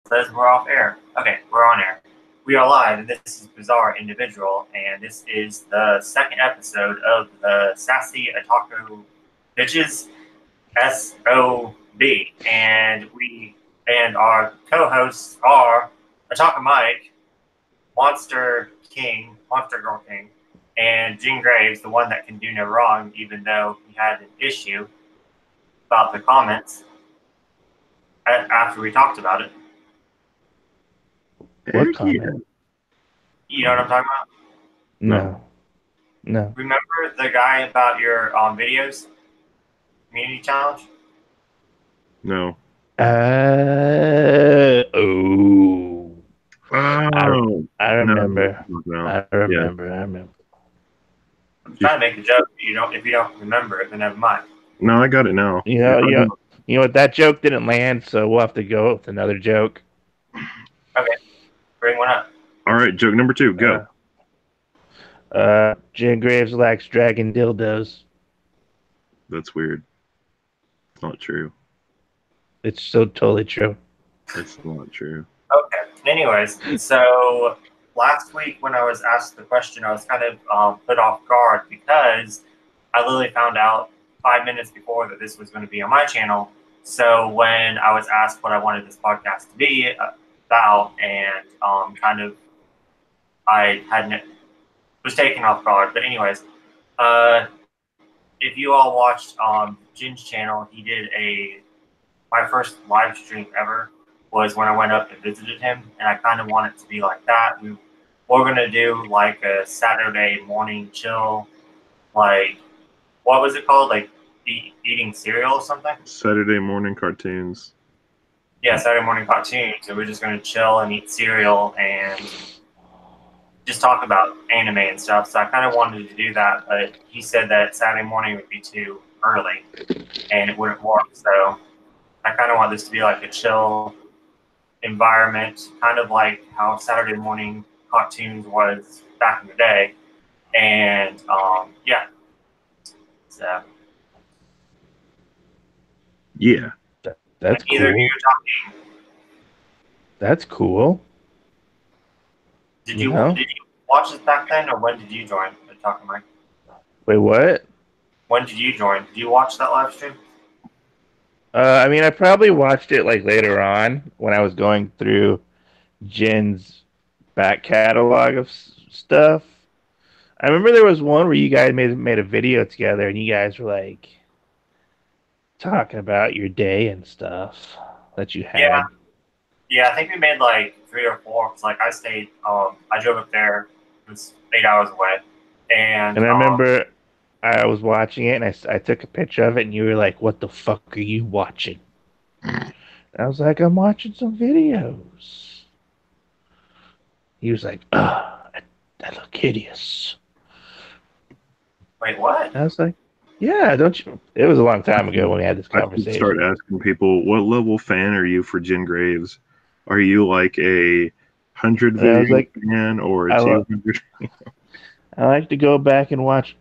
Says we're off air. Okay, we're on air. We are live, and this is Bizarre Individual, and this is the second episode of the Sassy Otaku Bitches SOB. And our co-hosts are Otaku Mike, Monster King, Monster Girl King, and Jean Graves, the one that can do no wrong, even though he had an issue about the comments after we talked about it. What comment? You know what I'm talking about? No. Remember the guy about your videos? Community challenge? No. Oh. Oh. I remember. No. I remember. I remember. I'm trying to make a joke. If you don't remember it, then never mind. No, I got it now. You know what? That joke didn't land, so we'll have to go with another joke. Okay, bring one up. All right, joke number 2, go. Jen Graves likes dragon dildos. That's weird. It's not true. It's so totally true. It's not true. Okay. Anyways, so last week when I was asked the question, I was kind of put off guard because I literally found out 5 minutes before that this was going to be on my channel. So when I was asked what I wanted this podcast to be about, and I hadn't was taken off guard. But anyways, if you all watched Jin's channel, he did my first live stream ever was when I went up and visited him, and I kind of want it to be like that. We're gonna do like a Saturday morning chill, like what was it called? Like eating cereal or something? Saturday morning cartoons. Yeah, Saturday morning cartoons. So we're just gonna chill and eat cereal and just talk about anime and stuff. So I kind of wanted to do that, but he said that Saturday morning would be too early and it wouldn't work. So I kind of want this to be like a chill environment, kind of like how Saturday morning cartoons was back in the day. And yeah. So yeah, that's cool. Either of you are talking. That's cool. Did you watch this back then, or when did you join the Talking Mike? Wait, what? When did you join? Did you watch that live stream? I mean, I probably watched it like later on when I was going through Jin's back catalog of stuff. I remember there was one where you guys made a video together, and you guys were like talking about your day and stuff that you had. Yeah, I think we made like 3 or 4. Cause like I stayed, I drove up there. It was 8 hours away, and I remember I was watching it, and I took a picture of it, and you were like, "What the fuck are you watching?" And I was like, "I'm watching some videos." He was like, that look hideous." Wait, what? I was like, "Yeah, don't you?" It was a long time ago when we had this I conversation. should start asking people, what level fan are you for Jin Graves? Are you like a 100 video fan or a 200? I like to go back and watch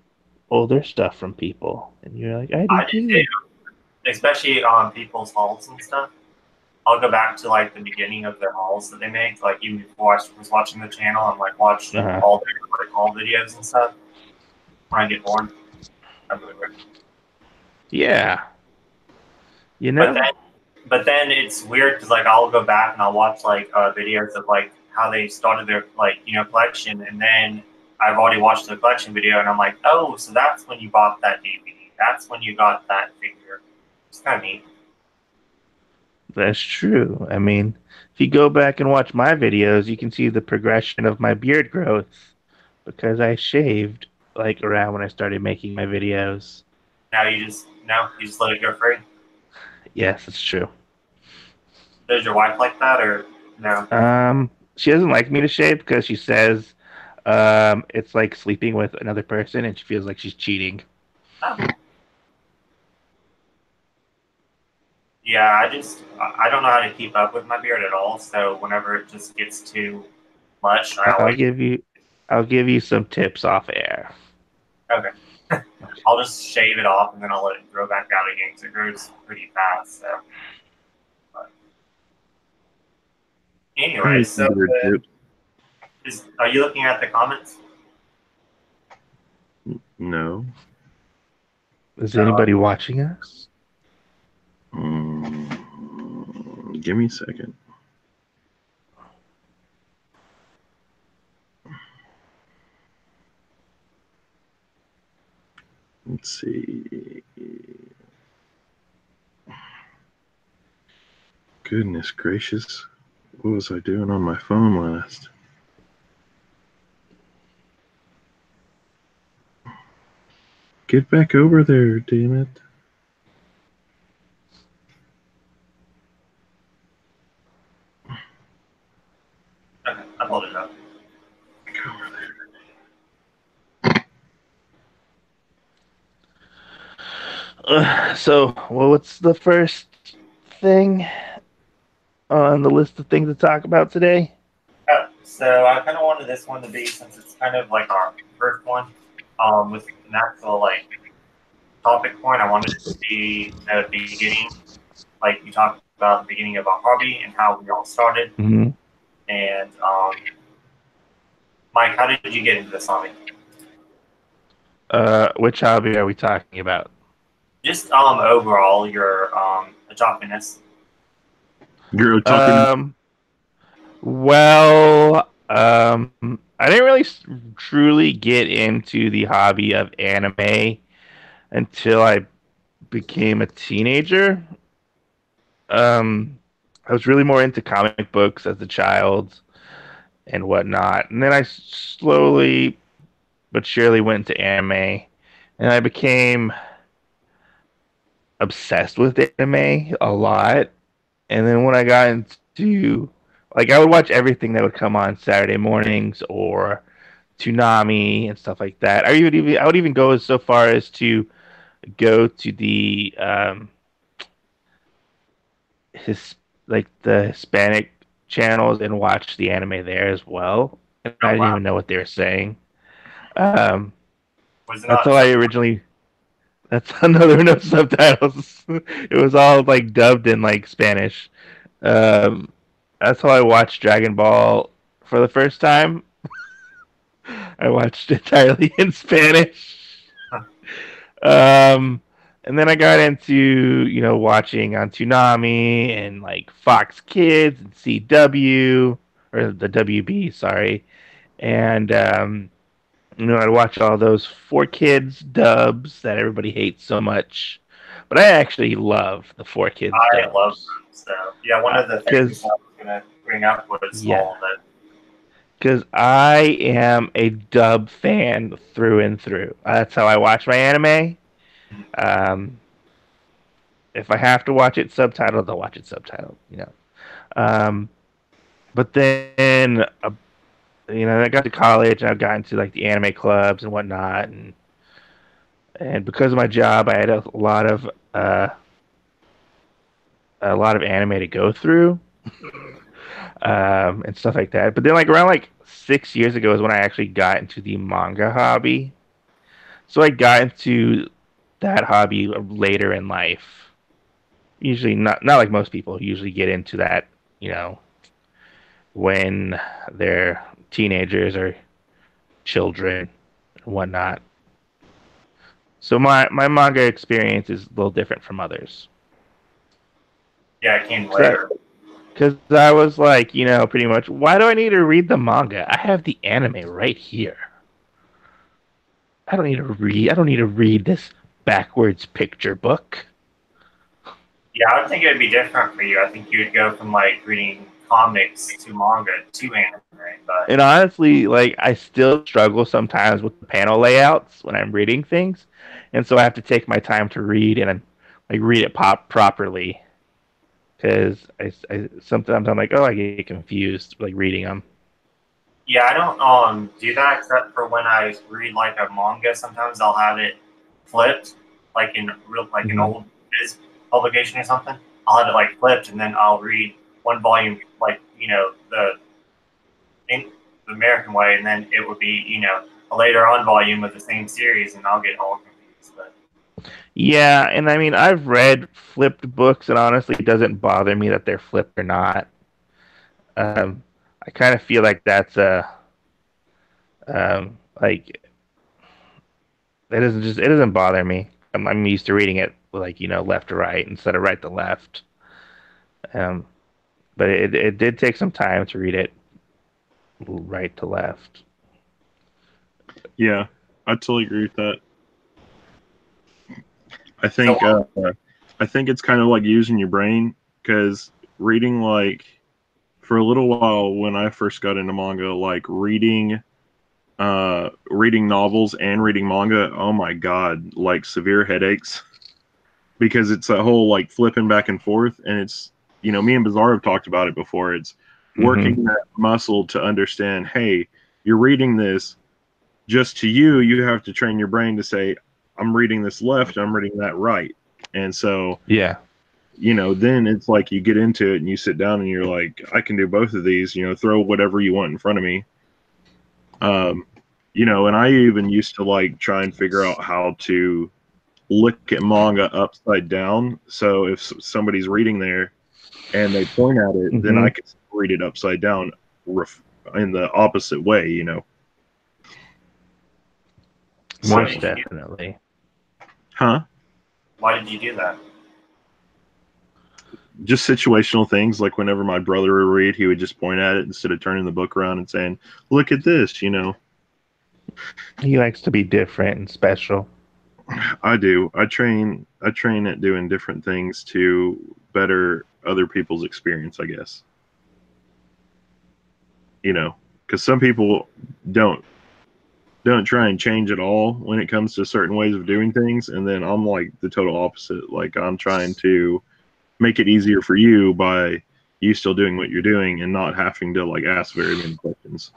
older stuff from people, and you're like, I do too. Especially on people's hauls and stuff. I'll go back to like the beginning of their hauls that they make, like even before I was watching the channel, and like watch all their haul videos and stuff. When I get bored, I'm really weird. Yeah, you know. But then it's weird because like I'll go back and I'll watch like videos of like how they started their collection, and then I've already watched the collection video, and I'm like, oh, so that's when you bought that DVD. That's when you got that figure. It's kind of neat. That's true. I mean, if you go back and watch my videos, you can see the progression of my beard growth because I shaved like around when I started making my videos. Now you just let it go free. Yes, it's true. Does your wife like that or no? She doesn't like me to shave because she says it's like sleeping with another person, and she feels like she's cheating. Oh. Yeah, I don't know how to keep up with my beard at all. So whenever it just gets too much, I'll give you some tips off air. Okay. I'll just shave it off and then I'll let it grow back out again because it grows pretty fast. So, Anyway, so are you looking at the comments? No. Is anybody watching us? Give me a second. Let's see. Goodness gracious. What was I doing on my phone last? Get back over there, damn it. Okay, I pulled it up. Go over there. So, well, what's the first thing on the list of things to talk about today? So I kind of wanted this one to be, since it's kind of like our first one, with an actual like topic point. I wanted it to be the beginning, like you talked about the beginning of our hobby and how we all started. Mm-hmm. And Mike, how did you get into this hobby? Which hobby are we talking about? Just overall, your otakuness. You're talking. Well, I didn't really truly get into the hobby of anime until I became a teenager. I was really more into comic books as a child and whatnot, and then I slowly but surely went into anime, and I became obsessed with anime a lot. And then when I got into, like, I would watch everything that would come on Saturday mornings or Toonami and stuff like that. I would even go so far as to go to the the Hispanic channels and watch the anime there as well. And I didn't even know what they were saying. That's how I originally. That's how there were no subtitles. It was all like dubbed in like Spanish. That's how I watched Dragon Ball for the first time. I watched entirely in Spanish. And then I got into, watching on Toonami and like Fox Kids and CW, or the WB, sorry. And, I'd watch all those 4Kids dubs that everybody hates so much. But I actually love the 4Kids dubs. I love them. So, yeah, one of the things I was going to bring up was all of it. Because I am a dub fan through and through. That's how I watch my anime. If I have to watch it subtitled, I'll watch it subtitled. But then, I got to college and I got into like the anime clubs and whatnot, and because of my job, I had a lot of anime to go through, and stuff like that. But then, like around like 6 years ago, is when I actually got into the manga hobby. So I got into that hobby later in life. Usually not like most people usually get into that, when they're teenagers or children and whatnot. So my manga experience is a little different from others. Yeah, I came later. Because I was like, pretty much, why do I need to read the manga? I have the anime right here. I don't need to read this backwards picture book. Yeah, I would think it would be different for you. I think you would go from like reading comics to manga to anime. But and honestly, like I still struggle sometimes with the panel layouts when I'm reading things, and so I have to take my time to read and like read it properly. Because I sometimes I'm like, oh, I get confused like reading them. Yeah, I don't do that except for when I read like a manga. Sometimes I'll have it flipped, like in an old Viz publication or something. I'll have it like flipped, and then I'll read one volume, like the American way, and then it would be a later on volume of the same series, and I'll get all confused. But yeah, and I mean I've read flipped books, and honestly, it doesn't bother me that they're flipped or not. I kind of feel like that's like it doesn't bother me. I'm used to reading it like left to right instead of right to left. Um, but it did take some time to read it right to left. Yeah, I totally agree with that. I think I think it's kind of like using your brain because reading like for a little while when I first got into manga, like reading novels and reading manga, oh my god, like severe headaches because it's a whole like flipping back and forth, and it's me and Bizarre have talked about it before. It's working that muscle to understand. Hey, you're reading this just to you. You have to train your brain to say, I'm reading this left, I'm reading that right, and so Yeah. then it's like you get into it and you sit down and you're like, I can do both of these. Throw whatever you want in front of me. And I even used to like try and figure out how to look at manga upside down. So if somebody's reading there and they point at it, then I can read it upside down in the opposite way, Most definitely. Huh? Why did you do that? Just situational things. Like whenever my brother would read, he would just point at it instead of turning the book around and saying, look at this, He likes to be different and special. I do. I train at doing different things to better other people's experience, I guess. Because some people don't try and change at all when it comes to certain ways of doing things, and then I'm like the total opposite. Like I'm trying to make it easier for you by you still doing what you're doing and not having to like ask very many questions.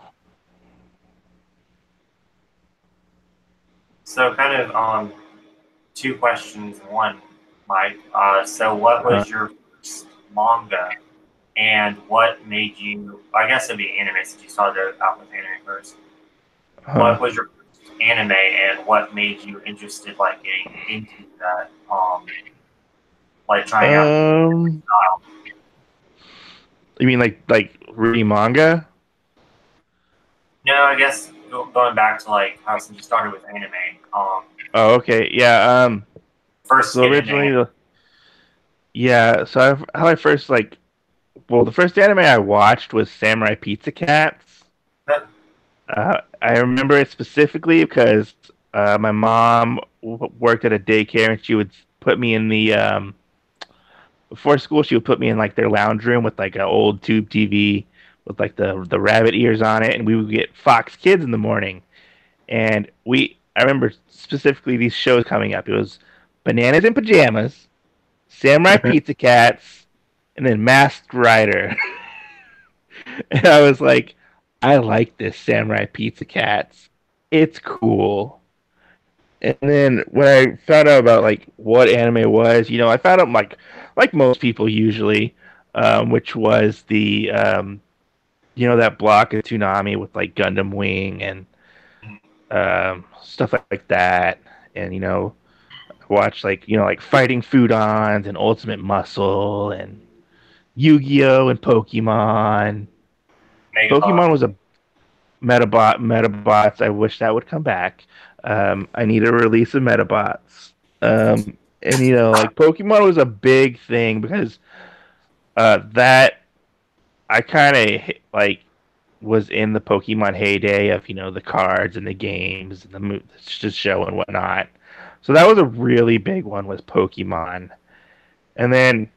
So kind of two questions in one, Mike. So what was your first manga, and what made you? I guess it'd be anime since you started out with anime first. What was your first anime, and what made you interested, like getting into that? Like trying out style. You mean like reading manga? No, I guess going back to like how since you started with anime. Oh, okay, yeah. First. So originally, how I first the first anime I watched was Samurai Pizza Cats. I remember it specifically because my mom worked at a daycare and she would put me in the before school. She would put me in like their lounge room with like an old tube TV with like the rabbit ears on it, and we would get Fox Kids in the morning. And I remember specifically these shows coming up. It was Bananas in Pajamas, Samurai Pizza Cats, and then Masked Rider. And I was like, I like this Samurai Pizza Cats. It's cool. And then when I found out about like what anime was, I found out like most people usually, which was the that block of Toonami with like Gundam Wing and stuff like that, and watch like Fighting Foodons and Ultimate Muscle and Yu-Gi-Oh and Pokemon. Pokemon was a Metabots. I wish that would come back. I need a release of Metabots. And like Pokemon was a big thing because that I kind of like was in the Pokemon heyday of the cards and the games and the show and whatnot. So that was a really big one, was Pokemon. And then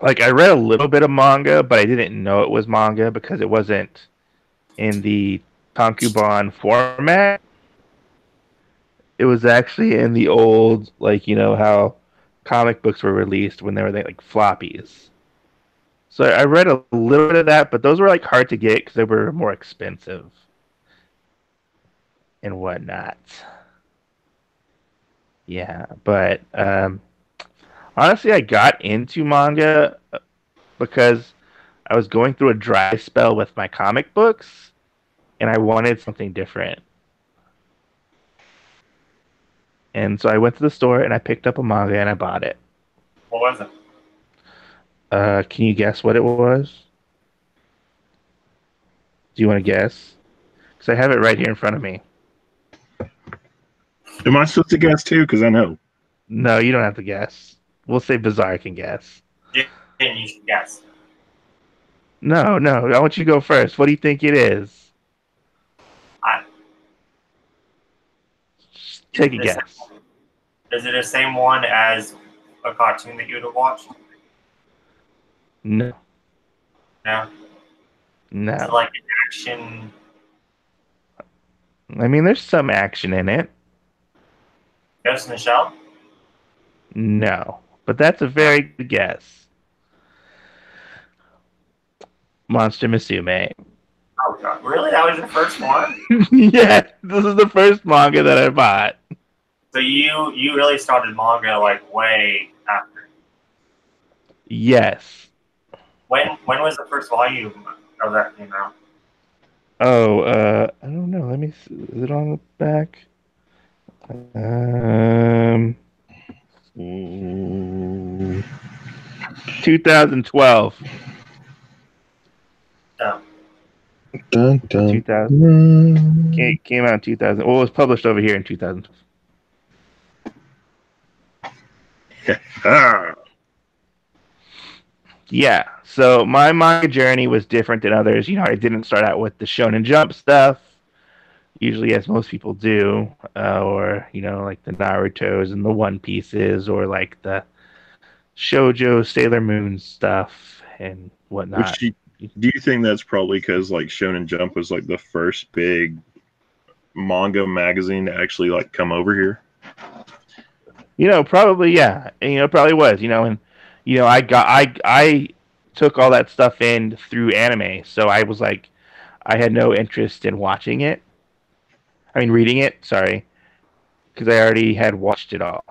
like I read a little bit of manga, but I didn't know it was manga because it wasn't in the Tankobon format. It was actually in the old, like, how comic books were released when they were like floppies. So I read a little bit of that, but those were like hard to get because they were more expensive and whatnot. Yeah, but honestly, I got into manga because I was going through a dry spell with my comic books, and I wanted something different. And so I went to the store and I picked up a manga and I bought it. What was it? Can you guess what it was? Do you want to guess? Because I have it right here in front of me. Am I supposed to guess too? Because I know. No, you don't have to guess. We'll say Bizarre can guess. Jin, you should guess. No, I want you to go first. What do you think it is? Just take a guess. Is it the same one as a cartoon that you would have watched? No. No. No. Is it like an action? I mean, there's some action in it. Ghost in the Shell? No. But that's a very good guess. Monster Musume. Oh god, really? That was your first one? Yeah, this is the first manga that I bought. So you really started manga like way after. Yes. When was the first volume of that came out? Oh, I don't know. Let me see. Is it on the back? 2012. No. Dun, dun, 2000. Came out in 2000. Well, it was published over here in 2000. Ah. Yeah. So my manga journey was different than others. You know, I didn't start out with the Shonen Jump stuff, usually as most people do, or you know, like the Naruto's and the One Pieces, or like the Shoujo Sailor Moon stuff and whatnot. Do you think that's probably because like Shonen Jump was like the first big manga magazine to actually like come over here? You know, probably, yeah. And, you know, it probably was. You know, and you know, I took all that stuff in through anime, so I was like, I had no interest in watching it. I mean, reading it. Sorry, because I already had watched it all.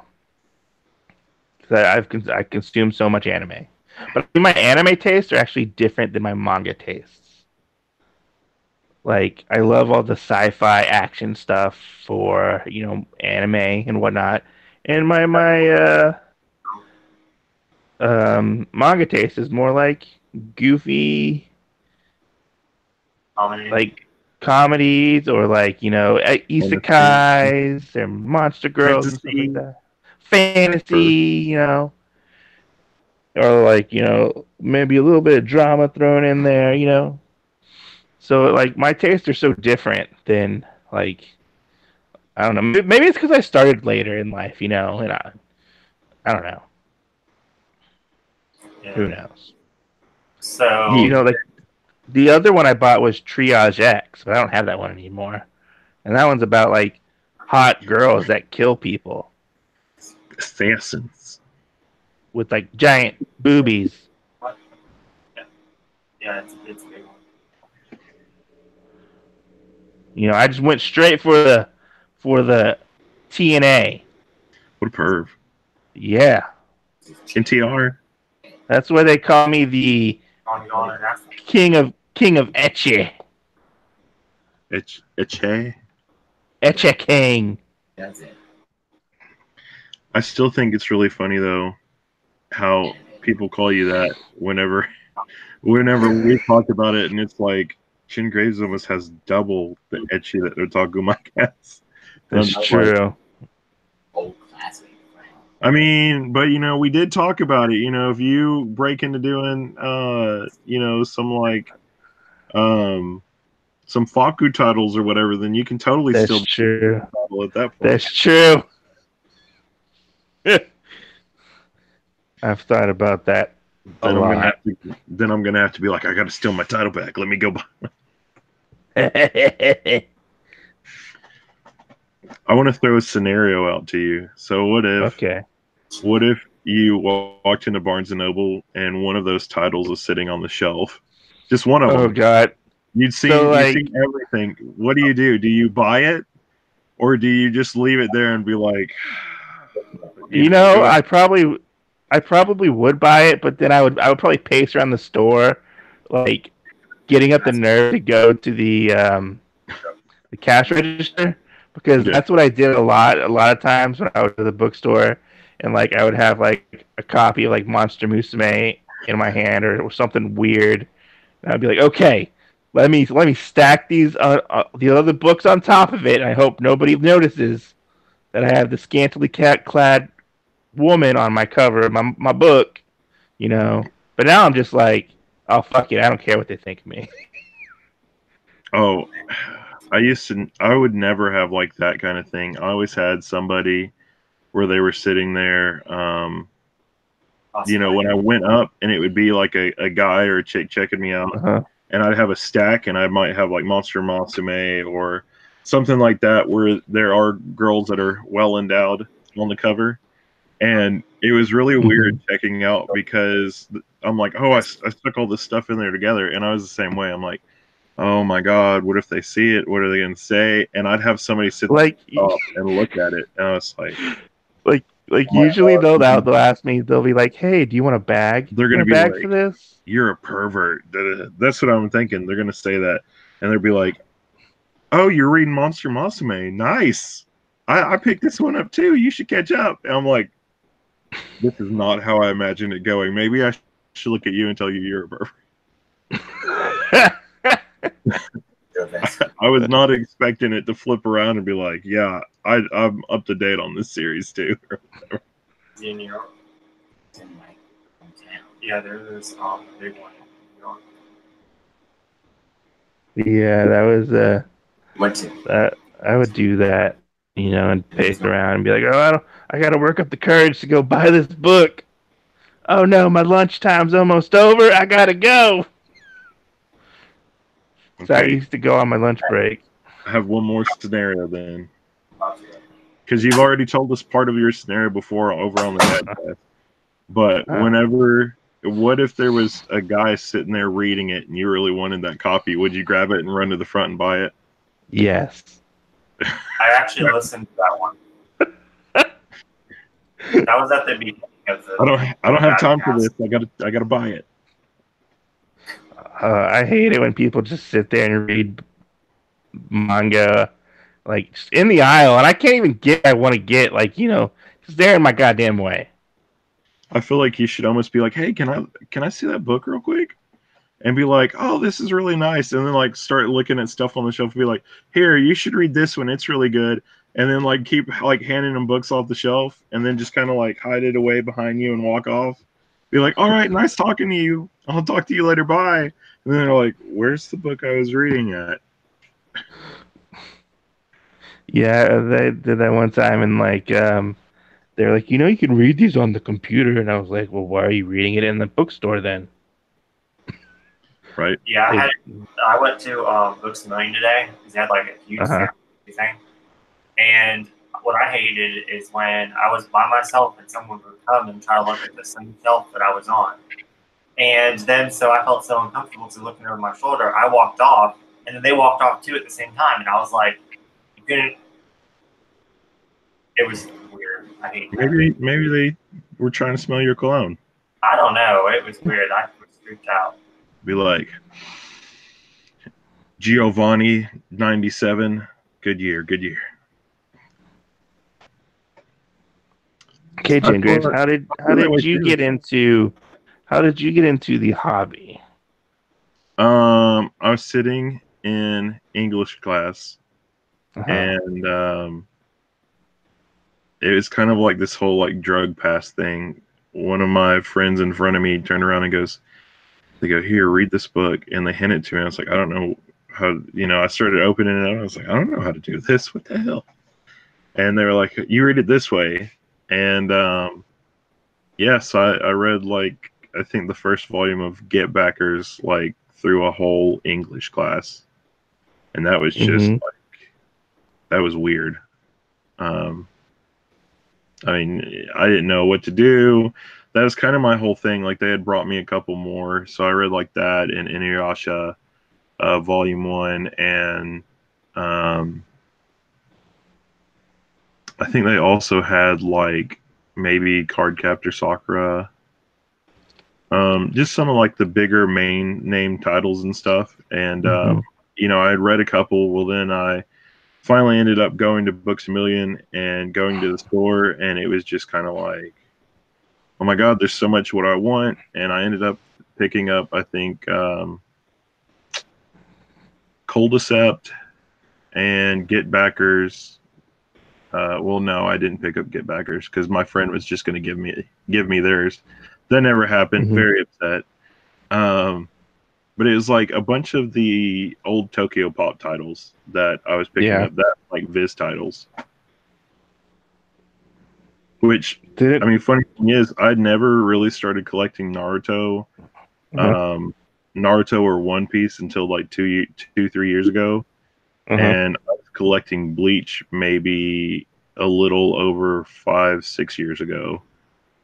Because I consumed so much anime, but my anime tastes are actually different than my manga tastes. Like, I love all the sci-fi action stuff for, you know, anime and whatnot. And my manga taste is more like goofy, like comedies, or like, you know, isekais or monster girls and stuff like that. Fantasy, you know, or like, you know, maybe a little bit of drama thrown in there, you know. So like my tastes are so different than, like, I don't know. Maybe it's because I started later in life, you know, and I don't know. Yeah. Who knows? So You know, like the other one I bought was Triage X, but I don't have that one anymore. And that one's about like hot girls that kill people Assassins. with like giant boobies. yeah, it's a big one. You know, I just went straight for the TNA. What a perv. Yeah, NTR. that's why they call me the king of Etche. Etche. Etche King. That's it. I still think it's really funny though how people call you that whenever we talk about it, and it's like Chin Graves almost has double the etchy that Otaku Mike has. That's true. Old classic. I mean, but you know, we did talk about it. You know, if you break into doing you know, some like some Faku titles or whatever, then you can totally That's still true. at that point. That's true. I've thought about that a lot. Then I'm gonna have to be like, I gotta steal my title back. Let me go buy. I want to throw a scenario out to you. So what if you walked into Barnes and Noble and one of those titles is sitting on the shelf? Just one of them. Oh God. You'd see everything. What do? Do you buy it, or do you just leave it there and be like, you know, I probably would buy it, but then I would probably pace around the store, like getting up the nerve to go to the cash register, because that's what I did a lot of times when I was at the bookstore, and like I would have like a copy of like Monster Musume in my hand or something weird, and I'd be like, okay, let me stack these the other books on top of it. I hope nobody notices that I have the scantily clad woman on my cover of my book, you know. But now I'm just like, oh fuck it, I don't care what they think of me. Oh, I would never have like that kind of thing. I always had somebody where they were sitting there, when I went up, and it would be like a guy or a chick checking me out, Uh-huh. and I'd have a stack, and I might have like Monster Musume or something like that, where there are girls that are well endowed on the cover. And it was really weird checking out because I'm like, oh, I stuck all this stuff in there together. And I was the same way. I'm like, oh my God, what if they see it? What are they going to say? And I'd have somebody sit Like, up and look at it. And I was like, like oh my usually God. they'll ask me, they'll be like, hey, do you want a bag? They're You going to want a be bag like, for this? you're a pervert. That's what I'm thinking. They're going to say that. And they'll be like, oh, you're reading Monster Musume. Nice. I picked this one up too. You should catch up. And I'm like, this is not how I imagined it going. Maybe I should look at you and tell you you're a pervert. I was not expecting it to flip around and be like, yeah, I'm up to date on this series too. In New York. In my hometown. Yeah, there's a big one in New York. Yeah, that was Went to. that I would do that, and pace around and be like, oh, I got to work up the courage to go buy this book. Oh no, my lunchtime's almost over. I gotta go. So I Okay, used to go on my lunch break. I have one more scenario then, because you've already told us part of your scenario before over on the podcast. But what if there was a guy sitting there reading it and you really wanted that copy? Would you grab it and run to the front and buy it? Yes. I actually listened to that one. That was at the beginning of the. I don't have time for this. I gotta buy it. I hate it when people just sit there and read manga, like just in the aisle, and I can't even get. I want to get just there in my goddamn way. I feel like you should almost be like, hey, can I see that book real quick? And be like, oh, this is really nice. And then like start looking at stuff on the shelf and be like, here, you should read this one. It's really good. And then like keep like handing them books off the shelf and then just kind of like hide it away behind you and walk off. Be like, all right, nice talking to you. I'll talk to you later. Bye. And then they're like, where's the book I was reading at? Yeah, they did that one time, and they're like, you can read these on the computer, and I was like, well, why are you reading it in the bookstore then? Right. Yeah, I went to Books A Million today because they had like a huge thing. And what I hated is when I was by myself and someone would come and try to look at the same shelf that I was on. And then so I felt so uncomfortable to looking over my shoulder. I walked off, and then they walked off too at the same time. And I was like, you couldn't. It was weird. I hate that. Maybe they were trying to smell your cologne. I don't know. It was weird. I was freaked out. Be like, Giovanni 97, good year. Okay, Jane Graves, how did you get into the hobby? I was sitting in English class, and it was kind of like this whole like drug pass thing. One of my friends in front of me turned around and they go, here, read this book, and they hand it to me. I was like, I don't know how, I started opening it up. I was like, I don't know how to do this. What the hell? And they were like, you read it this way. And so I read like, I think the first volume of Get Backers like through a whole English class. And that was just that was weird. I mean, I didn't know what to do. That was kind of my whole thing. Like they had brought me a couple more, so I read like that in Inuyasha, Volume 1, and I think they also had like maybe Cardcaptor Sakura, just some of like the bigger main name titles and stuff. And I had read a couple. Well, then I finally ended up going to Books A Million and going to the store, and it was just kind of like, oh my God, there's so much what I want. And I ended up picking up, I think, Culdicept and Get Backers. Well, no, I didn't pick up Get Backers because my friend was just going to give me theirs. That never happened. Mhm. Very upset. But it was like a bunch of the old Tokyo Pop titles that I was picking Yeah. up. That like Viz titles. Which, Did it? I mean, funny thing is, I'd never really started collecting Naruto, Naruto or One Piece until like 3 years ago, and I was collecting Bleach maybe a little over 5-6 years ago.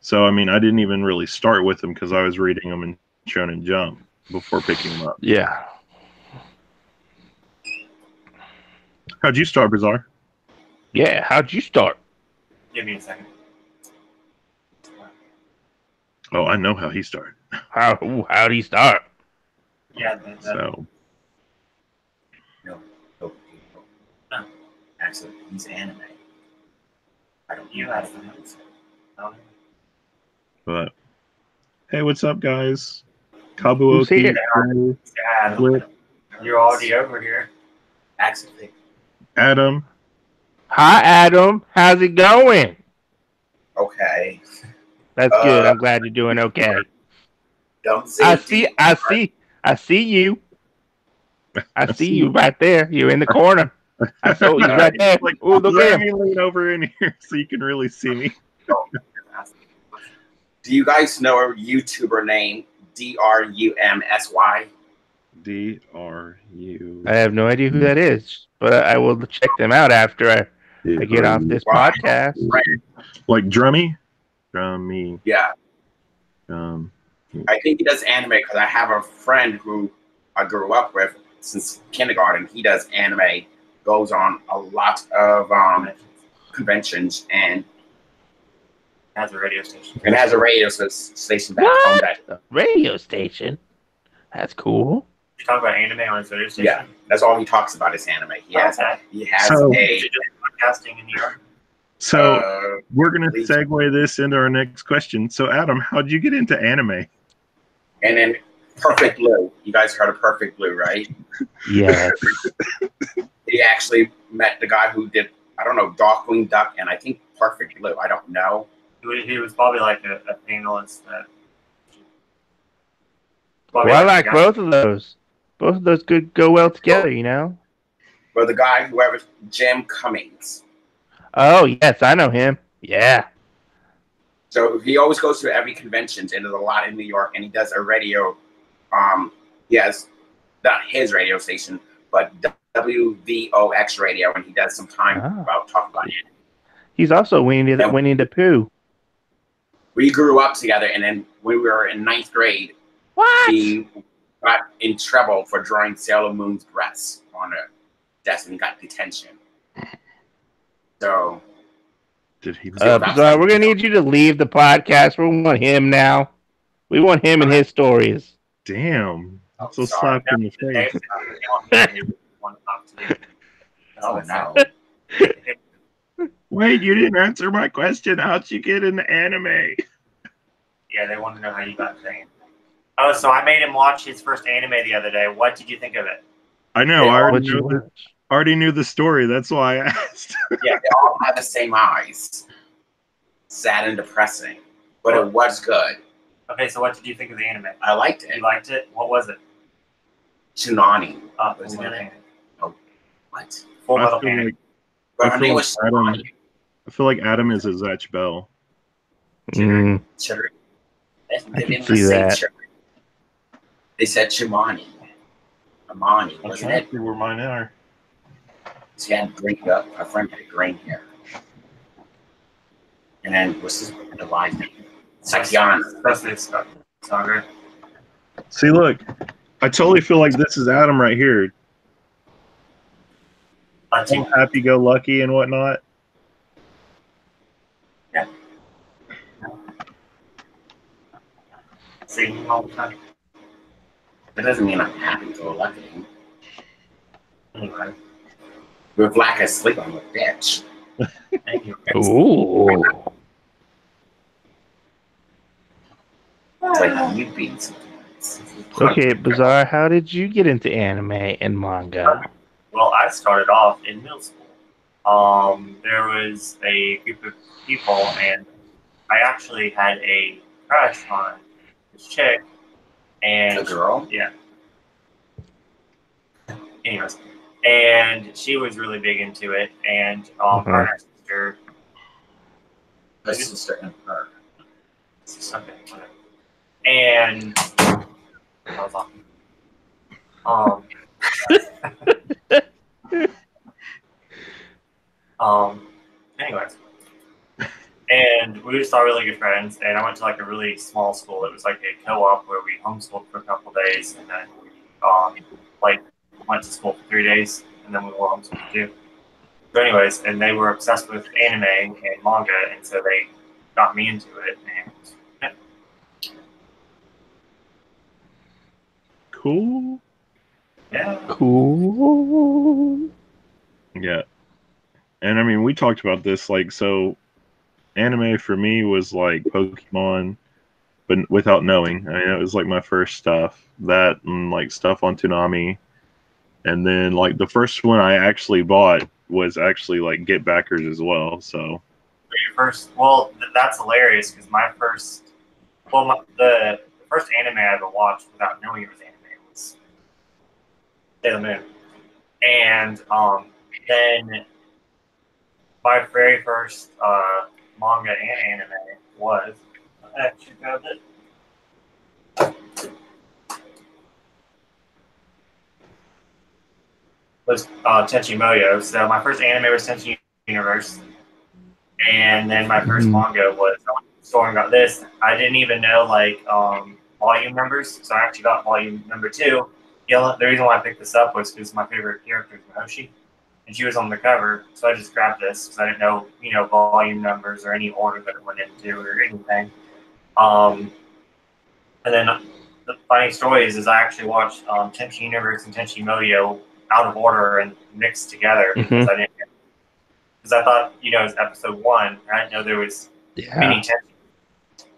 So I mean, I didn't even really start with them because I was reading them in Shonen Jump before picking them up. Yeah. How'd you start, Bizarre? Yeah. How'd you start? Give me a second. Oh, I know how he started. How'd he start? Yeah. So No. Actually, he's anime. I don't You know. had some. No. but hey, what's up, guys? Kabuoki. Who's here? Yeah, Flip, you're already over here. Actually, Adam. Hi, Adam. How's it going? okay. That's good. I'm glad you're doing okay. Don't say I see you. I see you right there. You're in the corner. I saw you right there. Like, Ooh, look let at me him. lean over in here so you can really see me. Do you guys know a YouTuber named DRUMSY? DRU. I have no idea who that is, but I will check them out after I get off this podcast. Like Drummy? Drummy. Yeah, I think he does anime because I have a friend who I grew up with since kindergarten. He does anime, goes on a lot of conventions, and Has a radio station. has a radio station back home. That A radio station. That's cool. You talk about anime on his radio station. yeah, that's all he talks about is anime. He has Okay. So- Did you do podcasting in New York? So we're going to please. segue this into our next question. So, Adam, how'd you get into anime? and then Perfect Blue. You guys heard of Perfect Blue, right? Yes. He actually met the guy who did, I don't know, Darkwing Duck and I think Perfect Blue. I don't know. He was probably like a panelist. Well, I like both of those. Both of those could go well together, you know? But the guy, whoever, Jim Cummings. Oh, yes, I know him. Yeah. So he always goes to every convention, and there's a lot in New York, and he does a radio. He has not his radio station, but WVOX radio, and he does some time about talking about it. He's also Winnie the Pooh. We grew up together, and then when we were in 9th grade, What? he got in trouble for drawing Sailor Moon's breasts on a desk and got detention. So Did he? So we're going to need you to leave the podcast. We want him now. We want him and his stories. Damn. Oh, So sorry. slapped in the face. Oh no. Wait, you didn't answer my question. How'd you get into anime? Yeah, they want to know how you got into. Oh, so I made him watch his first anime the other day. What did you think of it? I know. Yeah, I What'd you already, watch? already knew the story. That's why I asked. Yeah, they all had the same eyes. Sad and depressing. But it was good. Okay, so what did you think of the anime? I liked You it. liked it? What was it? Tsunami. Was it good? What? Full I Metal feel Panic. like But I her feel name like was Adam- Tsunami. I feel like Adam is a Zatch Bell. Mm, Children. I They can didn't see say that. children. They said Chimani. Amani, wasn't it? see where mine are. She had green up. Her friend had green hair. And then what's his device name? Sakyan. That's the Saga. See, look. I totally feel like this is Adam right here. I think Happy-go-lucky and whatnot. singing all the time. That doesn't mean I'm happy go lucky. Anyway, With lack of sleep, I'm a bitch. thank you. Ooh. It's like you beat sometimes. Okay, Bizarre, how did you get into anime and manga? Well, I started off in middle school. There was a group of people, and I actually had a crush on this chick, and A girl? yeah. Anyways, and she was really big into it, and her and her sister. My sister and her. Okay, whatever. And that was awesome. Anyways, and we just all really good friends. And I went to like a really small school. It was like a co-op where we homeschooled for a couple days, and then like went to school for 3 days, and then we were homeschooled too. So, anyways, and they were obsessed with anime and manga, and so they got me into it. And Cool. yeah, Cool. Yeah. And I mean, we talked about this, like, so anime for me was like Pokemon, but without knowing. I mean, it was like my first stuff. That and like stuff on Toonami. And then like the first one I actually bought was actually like Get Backers as well. So your first. Well, that's hilarious because my first. Well, the first anime I ever watched without knowing it was anime was Sailor Moon, and then my very first manga and anime was I actually grabbed it. Was Tenchi Muyo. So my first anime was Tenchi Universe, and then my first manga was I went to the store and got this. I didn't even know like volume numbers, so I actually got volume number 2. The reason why I picked this up was because my favorite character is Mahoshi, and she was on the cover, so I just grabbed this because I didn't know volume numbers or any order that it went into or anything. And then the funny story is I actually watched Tenchi Universe and Tenchi Muyo out of order and mixed together because I thought it was episode 1 and I didn't know there was many Tenchi.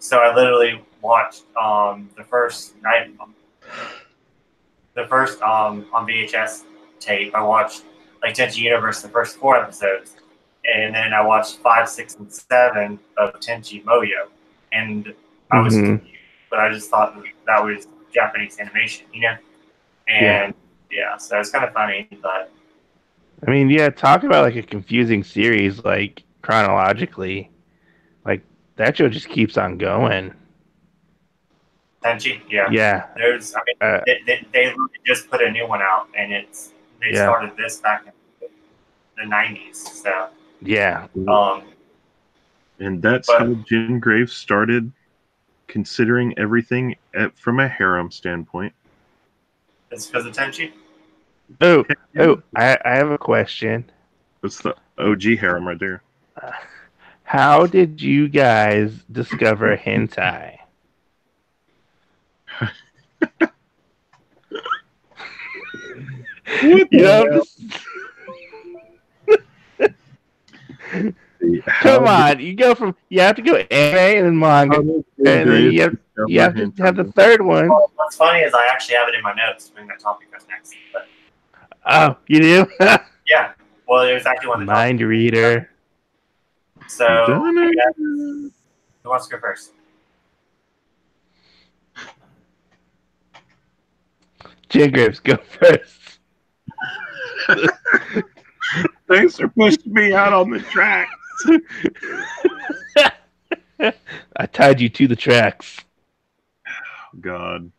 So I literally watched the first night, on VHS tape. I watched like Tenchi Universe the first 4 episodes, and then I watched 5, 6, and 7 of Tenchi Muyo, and I was confused, but I just thought that was Japanese animation, and. Yeah, so it's kind of funny, but I mean, yeah, talk about like a confusing series, like chronologically. Like that show just keeps on going. Tenchi, yeah. Yeah. There's, I mean, they just put a new one out, and they started this back in the 90s, so. Yeah. And that's how Jen Graves started considering everything from a harem standpoint. It's because of Tenchi? Oh, I have a question. That's the OG harem right there. How did you guys discover hentai? Come on, you have to go anime and then manga, and then you have to have the third one. Well, what's funny is I actually have it in my notes when that topic goes next. But... Oh, you do? Yeah. Well, it was actually one of the mind reader. So, who wants to go first? Jen Graves, go first. Thanks for pushing me out on the tracks. I tied you to the tracks. Oh, God.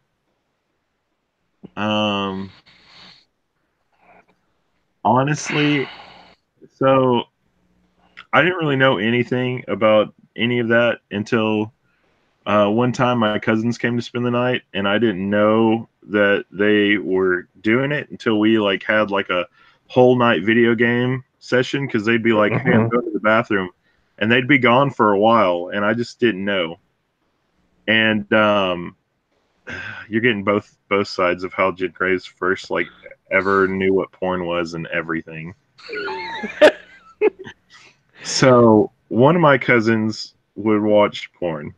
Honestly, so I didn't really know anything about any of that until one time my cousins came to spend the night, and I didn't know that they were doing it until we like had like a whole night video game session, because they'd be like, hey, I'm going to the bathroom, and they'd be gone for a while, and I just didn't know. And you're getting both sides of how Jen Graves first like ever knew what porn was and everything. So one of my cousins would watch porn,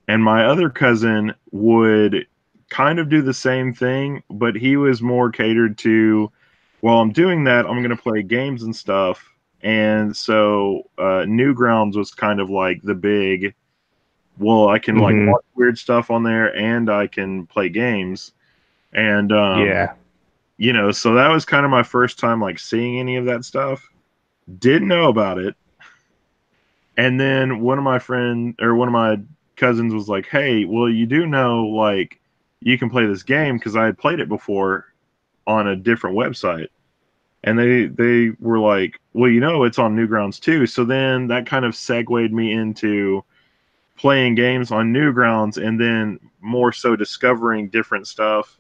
and my other cousin would kind of do the same thing, but he was more catered to, while I'm doing that, I'm going to play games and stuff. And so Newgrounds was kind of like the big, well, I can like watch weird stuff on there and I can play games. And, Yeah. you know, so that was kind of my first time like seeing any of that stuff. Didn't know about it. And then one of my cousins was like, hey, well, you do know, like, you can play this game, because I had played it before on a different website. And they were like, well, you know, it's on Newgrounds too. So then that kind of segued me into playing games on Newgrounds, and then more so discovering different stuff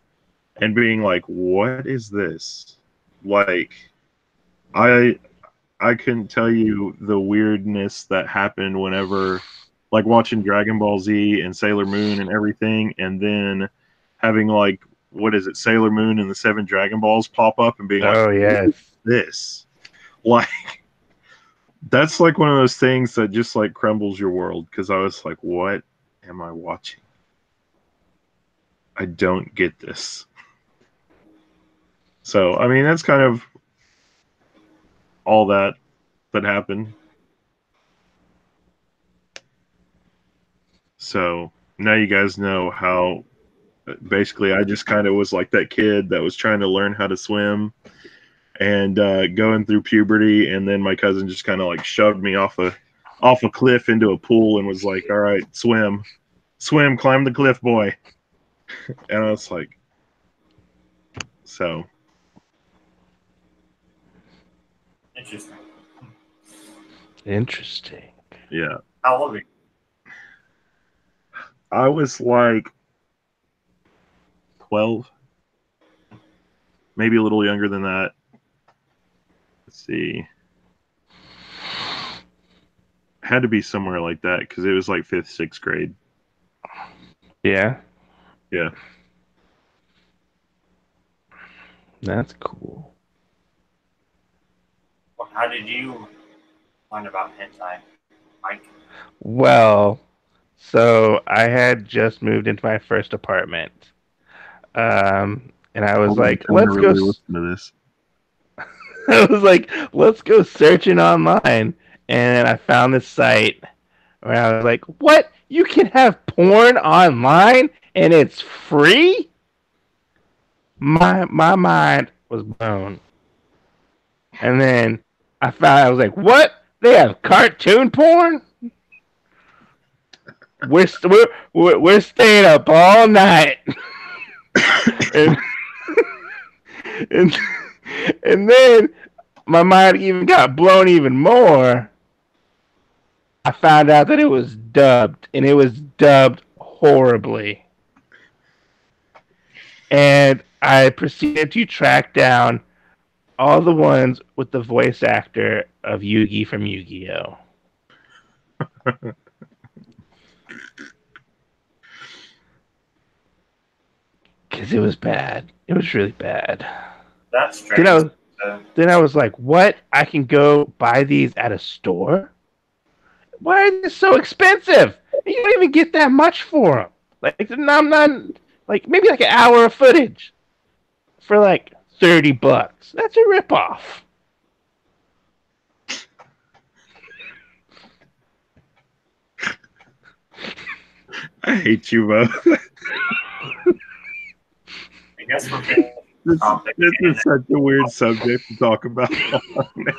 and being like, what is this? Like, I couldn't tell you the weirdness that happened whenever, like, watching Dragon Ball Z and Sailor Moon and everything, and then having, like, what is it, Sailor Moon and the 7 Dragon Balls pop up and being like, Oh, yes. what is this? Like, that's like one of those things that just like crumbles your world, because I was like, what am I watching? I don't get this. So, I mean, that's kind of all that happened. So now you guys know how basically I just kind of was like that kid that was trying to learn how to swim and going through puberty, and then my cousin just kind of like shoved me off a cliff into a pool and was like, all right, swim, climb the cliff, boy. And I was like, so Interesting. Yeah. How old were you? I was like 12, maybe a little younger than that. Let's see. Had to be somewhere like that, because it was like 5th, 6th grade. Yeah. Yeah. That's cool. Well, how did you learn about hentai, Mike? Well, so I had just moved into my first apartment. And I was like, let's go. Listen to this. I was like, let's go searching online. And I found this site where I was like, what? You can have porn online and it's free? My mind was blown. And then I was like, what? They have cartoon porn? We're staying up all night. and, and then my mind even got blown even more. I found out that it was dubbed, and it was dubbed horribly. And I proceeded to track down all the ones with the voice actor of Yugi from Yu-Gi-Oh! Because it was bad. It was really bad. That's strange. Then I was like, what? I can go buy these at a store? Why are they so expensive? You don't even get that much for them. Like, I'm not, like, maybe like an hour of footage for like $30. That's a ripoff. I hate you both. I guess we're this is such a weird subject to talk about on there.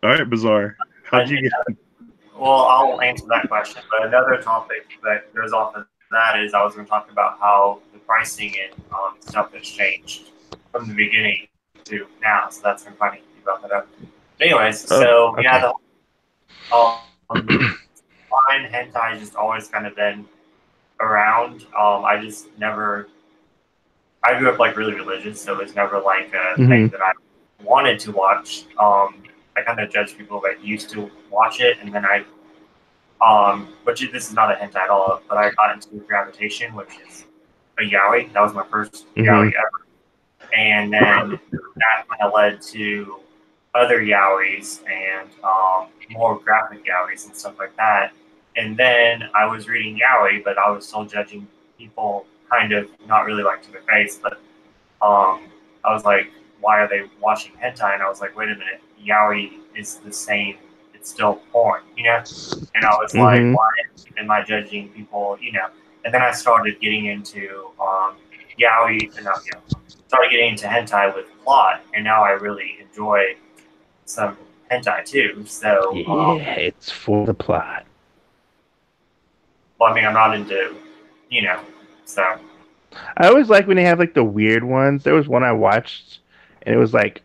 All right, Bizarre. How'd you get? Well, I'll answer that question. But another topic that goes off of that is I was going to talk about how the pricing and stuff has changed from the beginning to now. So that's funny you brought that up. But anyways, okay. Yeah, the online hentai has just always kind of been around. I just never. I grew up like really religious, so it was never like a thing that I wanted to watch. I kind of judge people that used to watch it, and then which this is not a hentai at all, but I got into Gravitation, which is a yaoi. That was my first yaoi ever. And then that kind of led to other yaois and more graphic yaois and stuff like that. And then I was reading yaoi, but I was still judging people kind of not really like to their face, but I was like, why are they watching hentai? And I was like, wait a minute, yaoi is the same. It's still porn, you know? And I was like, Mhm. why am I judging people, you know? And then I started getting into yaoi, not yaoi, started getting into hentai with plot, and now I really enjoy some hentai too. So, Yeah, it's for the plot. well, I mean, I'm not into, you know, so I always like when they have like the weird ones. There was one I watched, and it was like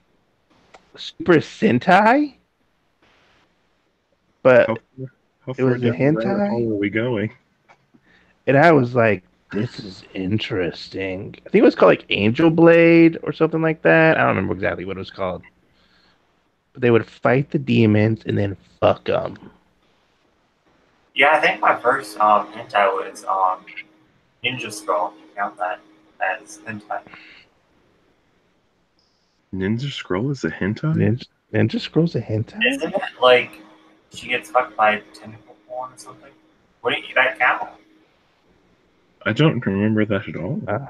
Super Sentai, How, but how it far was a down the rabbit hentai, hole are we going? and I was like, "This is interesting." I think it was called like Angel Blade or something like that. I don't remember exactly what it was called, but they would fight the demons and then fuck them. yeah, I think my first hentai was Ninja Scroll. If you count that as hentai. Ninja Scroll is a hentai? Ninja Scrolls a hentai? Isn't it like she gets fucked by a tentacle porn or something? Wouldn't you that count? I don't remember that at all. Uh,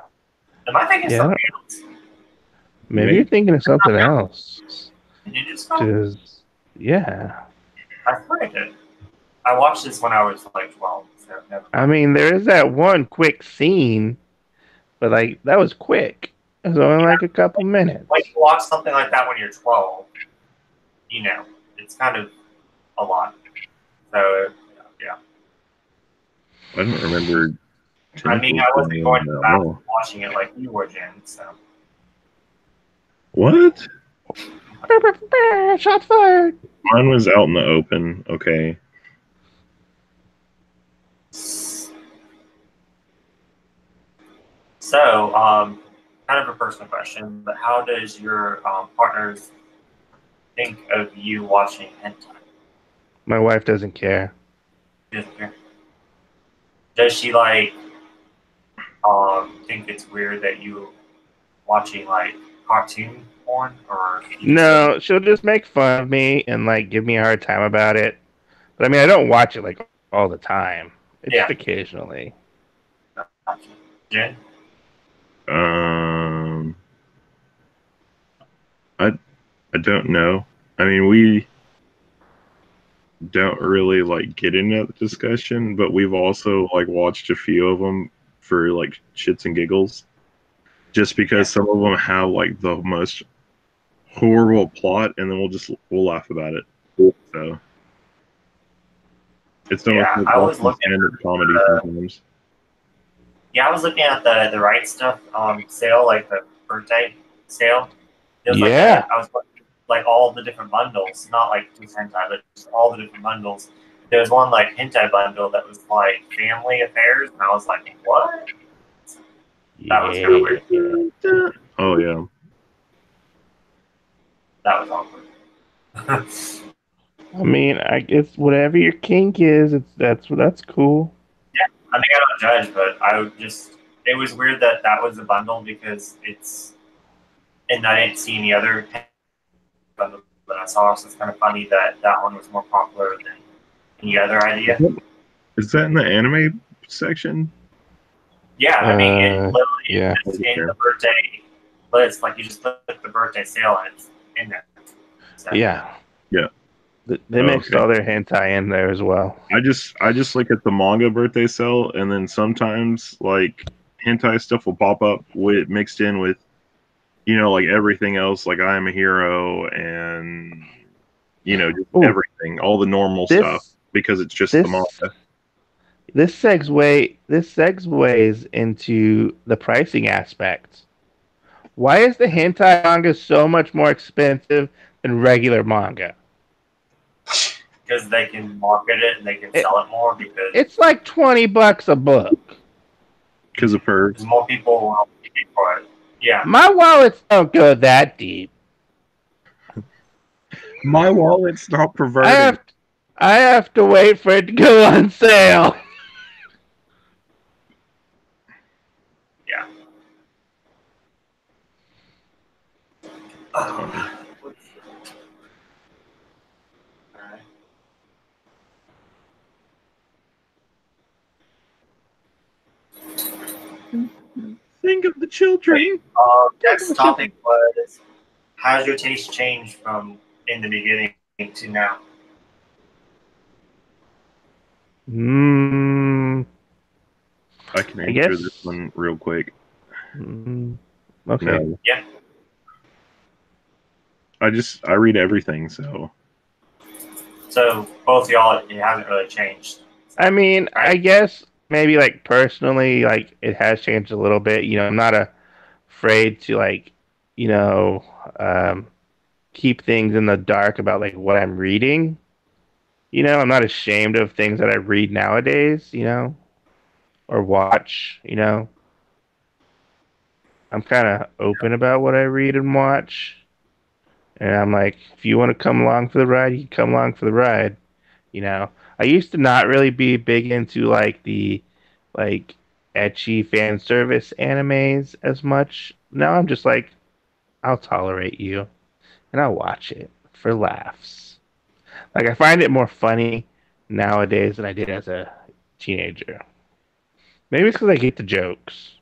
Am I thinking yeah, something else? maybe you're thinking of something else. Ninja Scroll? Cause yeah, I swear I did. I watched this when I was like 12, so never I mind. mean there is that one quick scene, but like that was quick. It was only like a couple Like minutes. you watch something like that when you're 12, you know, it's kind of a lot. So yeah, I don't remember I mean, tentacles I going wasn't on going to the that bathroom well. watching it like you were, Jen. So What? Shots fired. Mine was out in the open. Okay. so kind of a personal question, but how does your partners think of you watching hentai? My wife doesn't care. She doesn't care. Does she like think it's weird that you watching like cartoon porn or you just No, she'll just make fun of me and like give me a hard time about it. But I mean, I don't watch it like all the time. It's yeah? just occasionally. Gotcha. Jen? Um, I I don't know. I mean, we don't really like get into that discussion, but we've also like watched a few of them for like shits and giggles, just because some of them have like the most horrible plot, and then we'll laugh about it. So it's almost Yeah, like I was watching looking. stand-up comedy sometimes. Yeah, I was looking at the right stuff sale, like the birthday sale. It was like Yeah. I was looking like all the different bundles, not like just hentai, but just all the different bundles. There was one like hentai bundle that was like family affairs, and I was like, what? That was kind of weird. Oh yeah. That was awkward. I mean, I guess whatever your kink is, that's cool. I mean, I don't judge, but I would just. It was weird that that was a bundle because it's, and I didn't see any other bundle that I saw, so it's kind of funny that that one was more popular than any other idea. Is that in the anime section? Yeah, I mean, it literally yeah. is in the birthday list. Like you just click the birthday sale and it's in there. So, Yeah. Yeah. They mixed all their hentai in there as well. I just look at the manga birthday sale, and then sometimes like hentai stuff will pop up with mixed in with, you know, like everything else, like I Am a Hero, and you know, just everything, all the normal stuff, because it's just the manga. This segues into the pricing aspect. Why is the hentai manga so much more expensive than regular manga? because they can market it and they can sell it more because it's like $20 a book. Because of perks. More people will pay for it. Yeah. My wallets don't go that deep. My wallet's not perverted. I have to wait for it to go on sale. Yeah. Think of the children. Next topic was, how's your taste changed from in the beginning to now? I can I answer guess. this one real quick. Okay. No. Yeah. I read everything, so So both of y'all, it hasn't really changed. I mean, I guess maybe like personally, like it has changed a little bit. You know, I'm not afraid to like, you know, keep things in the dark about like what I'm reading. You know, I'm not ashamed of things that I read nowadays, you know, or watch, you know. I'm kind of open about what I read and watch. And I'm like, if you want to come along for the ride, you can come along for the ride. You know, I used to not really be big into like the like etchy fan service animes as much. Now I'm just like, I'll tolerate you and I'll watch it for laughs. Like I find it more funny nowadays than I did as a teenager. Maybe it's because I get the jokes.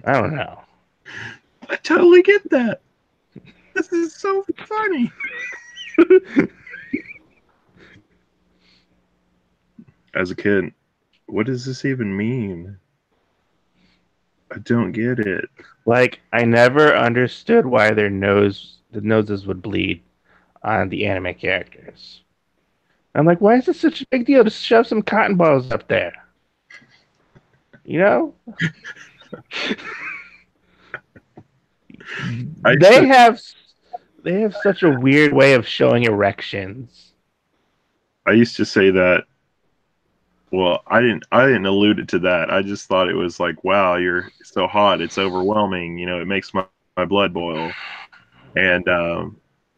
I don't know. I totally get that. This is so funny. As a kid, what does this even mean? I don't get it. Like I never understood why the noses would bleed on the anime characters. I'm like, why is this such a big deal? Just shove some cotton balls up there. You know? They have such a weird way of showing erections. I used to say that. Well, I didn't allude it to that. I just thought it was like, wow, you're so hot. It's overwhelming. You know, it makes my blood boil. And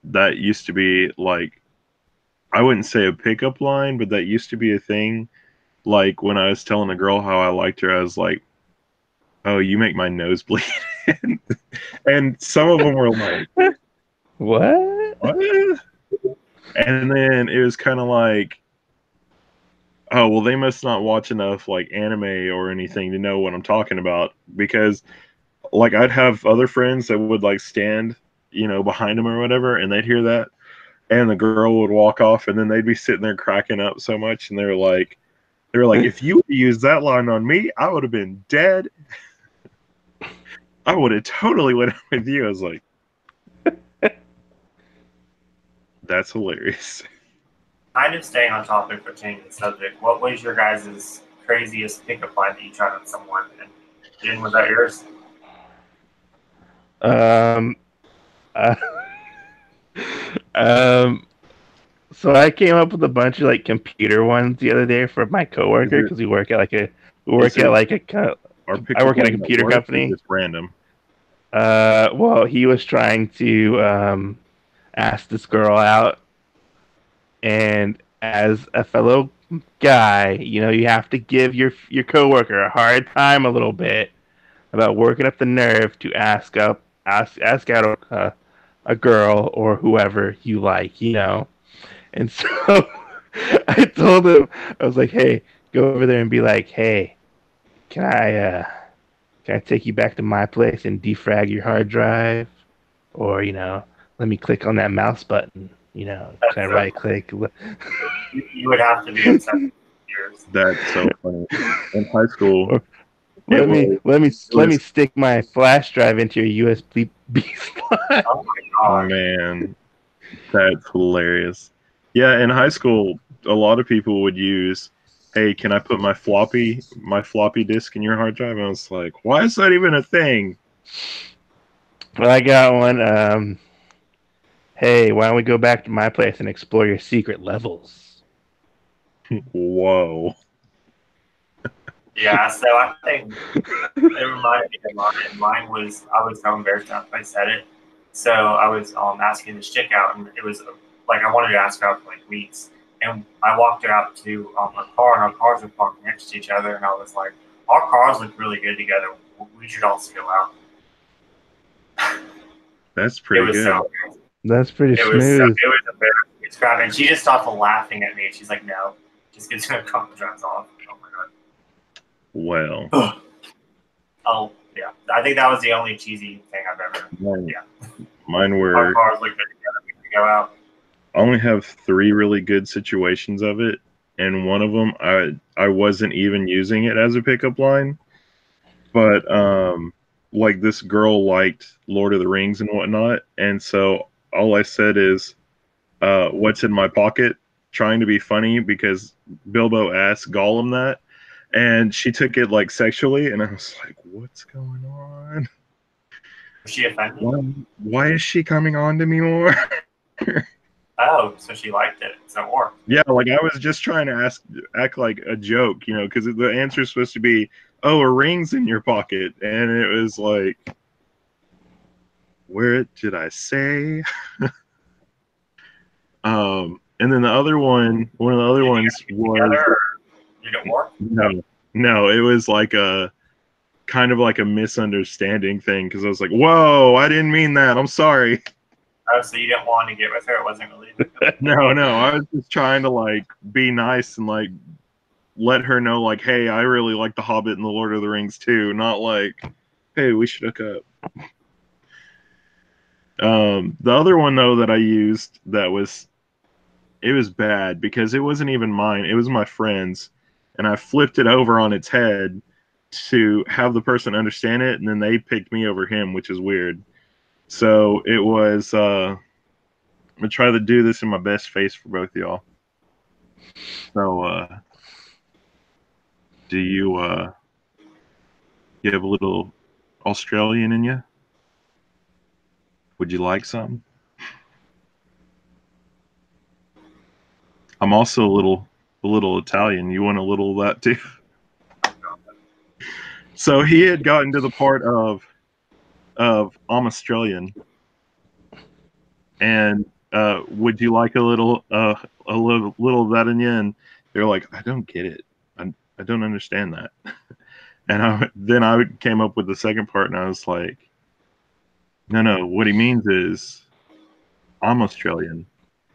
that used to be like, I wouldn't say a pickup line, but that used to be a thing. Like when I was telling a girl how I liked her, I was like, "Oh, you make my nose bleed." And some of them were like, What? "What?" And then it was kind of like, "Oh, well, they must not watch enough like anime or anything to know what I'm talking about." Because like I'd have other friends that would like stand, you know, behind them or whatever, and they'd hear that, and the girl would walk off, and then they'd be sitting there cracking up so much, and they were like, if you used that line on me, I would have been dead. I would have totally went with you. I was like, that's hilarious. Kind of staying on topic but changing the subject. What was your guys' craziest pickup line that you tried on someone? And Jen, was that yours? Uh, so I came up with a bunch of like computer ones the other day for my coworker because I work at a computer company. Just random. Well, he was trying to ask this girl out, and as a fellow guy, you know, you have to give your coworker a hard time a little bit about working up the nerve to ask out a girl or whoever you like, you know. And so I told him, I was like, hey, go over there and be like, hey, can I take you back to my place and defrag your hard drive? Or, you know, let me click on that mouse button, you know, can I right click? You would have to be upset. That's so funny. In high school, Or, let me stick my flash drive into your USB slot. Oh my god, man, that's hilarious. Yeah, in high school, a lot of people would use, "Hey, can I put my floppy disk in your hard drive?" And I was like, "Why is that even a thing?" Well, I got one. Hey, why don't we go back to my place and explore your secret levels? Whoa. Yeah, so I think it reminded me of mine. Mine was, I was so embarrassed after I said it. So I was asking this chick out, and it was like I wanted to ask her out for like weeks. And I walked her out to her car, and our cars were parked next to each other. And I was like, our cars look really good together. We should also go out. That's pretty good. So, that's pretty smooth. It was embarrassing to describe, and she just started laughing at me. And she's like, "No, just gets gonna cut the drugs off." Oh my god. Well, Oh, yeah. I think that was the only cheesy thing I've ever. Mine were. Our cars looked good together. We could go out. I only have 3 really good situations of it, and one of them I wasn't even using it as a pickup line, but like this girl liked Lord of the Rings and whatnot, and so all I said is, "What's in my pocket?" Trying to be funny because Bilbo asked Gollum that, and she took it like sexually, and I was like, "What's going on? Was she offended? Why is she coming on to me more?" Oh, so she liked it. So more. Yeah, like I was just trying to act like a joke, you know, because the answer is supposed to be, "Oh, a ring's in your pocket," and it was like, where did I say? And then the other one of the other ones was Did it work? no, it was like a kind of like a misunderstanding thing because I was like, "Whoa, I didn't mean that. I'm sorry." Oh, so you didn't want to get with her? It wasn't really. No, I was just trying to like be nice and like let her know like, hey, I really like The Hobbit and The Lord of the Rings too, not like, hey, we should hook up. The other one though that I used it was bad because it wasn't even mine, it was my friend's, and I flipped it over on its head to have the person understand it, and then they picked me over him, which is weird. So it was I'm gonna try to do this in my best face for both of y'all. So do you have a little Australian in you? Would you like some? I'm also a little Italian. You want a little of that too? So he had gotten to the part of I'm Australian, and would you like a little of that in you? And they're like, I don't get it. I don't understand that. And then I came up with the second part, and I was like, no. What he means is, I'm Australian,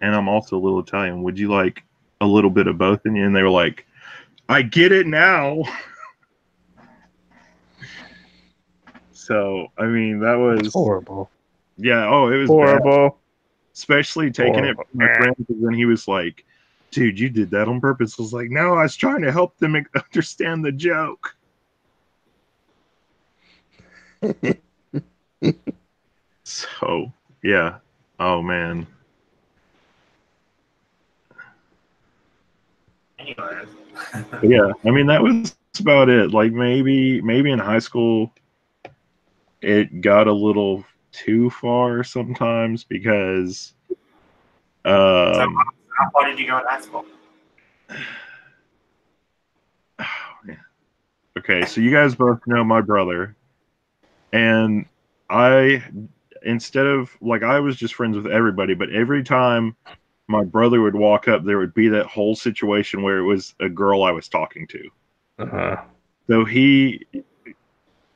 and I'm also a little Italian. Would you like a little bit of both in you? And they were like, I get it now. So, I mean, that was horrible. Yeah. Oh, it was horrible. Bad. Especially taking it from my friend, because then he was like, dude, you did that on purpose. I was like, no, I was trying to help them understand the joke. So, yeah. Oh, man. Anyways. Yeah, I mean, that was about it. Like, maybe in high school, it got a little too far sometimes because... so how far did you go in high school? Oh, yeah. Okay, so you guys both know my brother, and instead of like, I was just friends with everybody, but every time my brother would walk up, there would be that whole situation where it was a girl I was talking to. Uh-huh. So he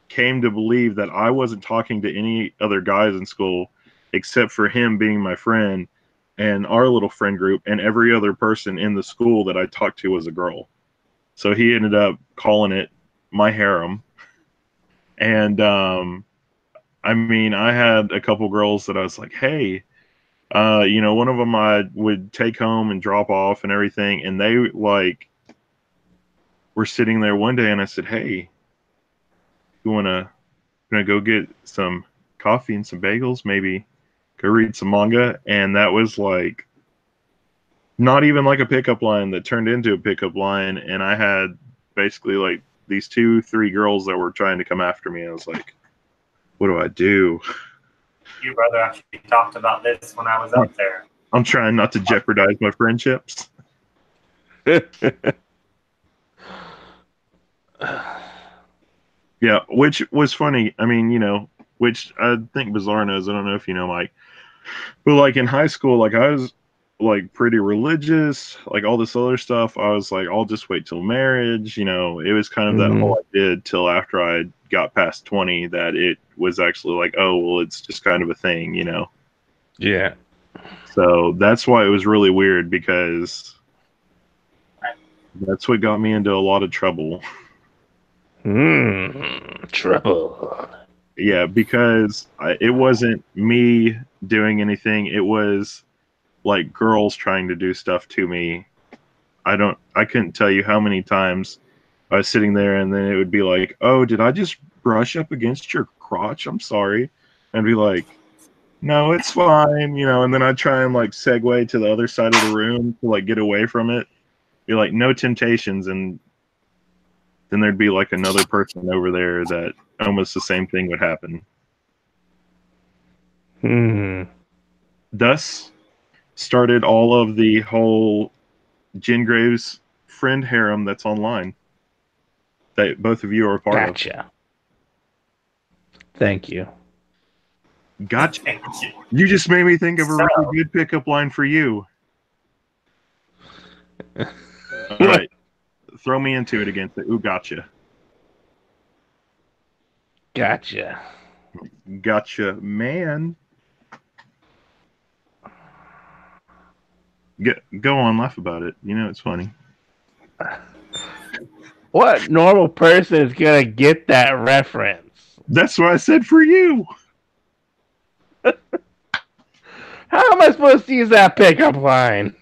came to believe that I wasn't talking to any other guys in school except for him being my friend and our little friend group, and every other person in the school that I talked to was a girl. So he ended up calling it my harem. And I mean, I had a couple girls that I was like, hey, you know, one of them I would take home and drop off and everything, and they like were sitting there one day, and I said, hey, you wanna go get some coffee and some bagels, maybe go read some manga? And that was like not even like a pickup line that turned into a pickup line, and I had basically like these 2-3 girls that were trying to come after me. I was like, what do I do? Your brother actually talked about this when I was up there. I'm trying not to jeopardize my friendships. Yeah, which was funny. I mean, you know, which I think Bizarre knows. I don't know if you know, Mike. But like in high school, like I was like pretty religious, like all this other stuff. I was like, I'll just wait till marriage. You know, it was kind of that whole I did till after I got past 20 that it was actually like, oh, well, it's just kind of a thing, you know? Yeah. So that's why it was really weird, because that's what got me into a lot of trouble. Trouble. Yeah, because it wasn't me doing anything. It was like girls trying to do stuff to me. I couldn't tell you how many times I was sitting there and then it would be like, "Oh, did I just brush up against your crotch? I'm sorry." And be like, "No, it's fine," and then I'd try and like segue to the other side of the room to like get away from it. Be like, "No temptations," and then there'd be like another person over there that almost the same thing would happen. Thus started all of the whole Jen Graves friend harem that's online that both of you are a part Gotcha. Thank you. of. Gotcha. You just made me think of a really good pickup line for you. All right. Throw me into it again. Ooh, gotcha. Gotcha. Gotcha, man. Go on, laugh about it. It's funny. What normal person is gonna get that reference? That's what I said for you. How am I supposed to use that pickup line?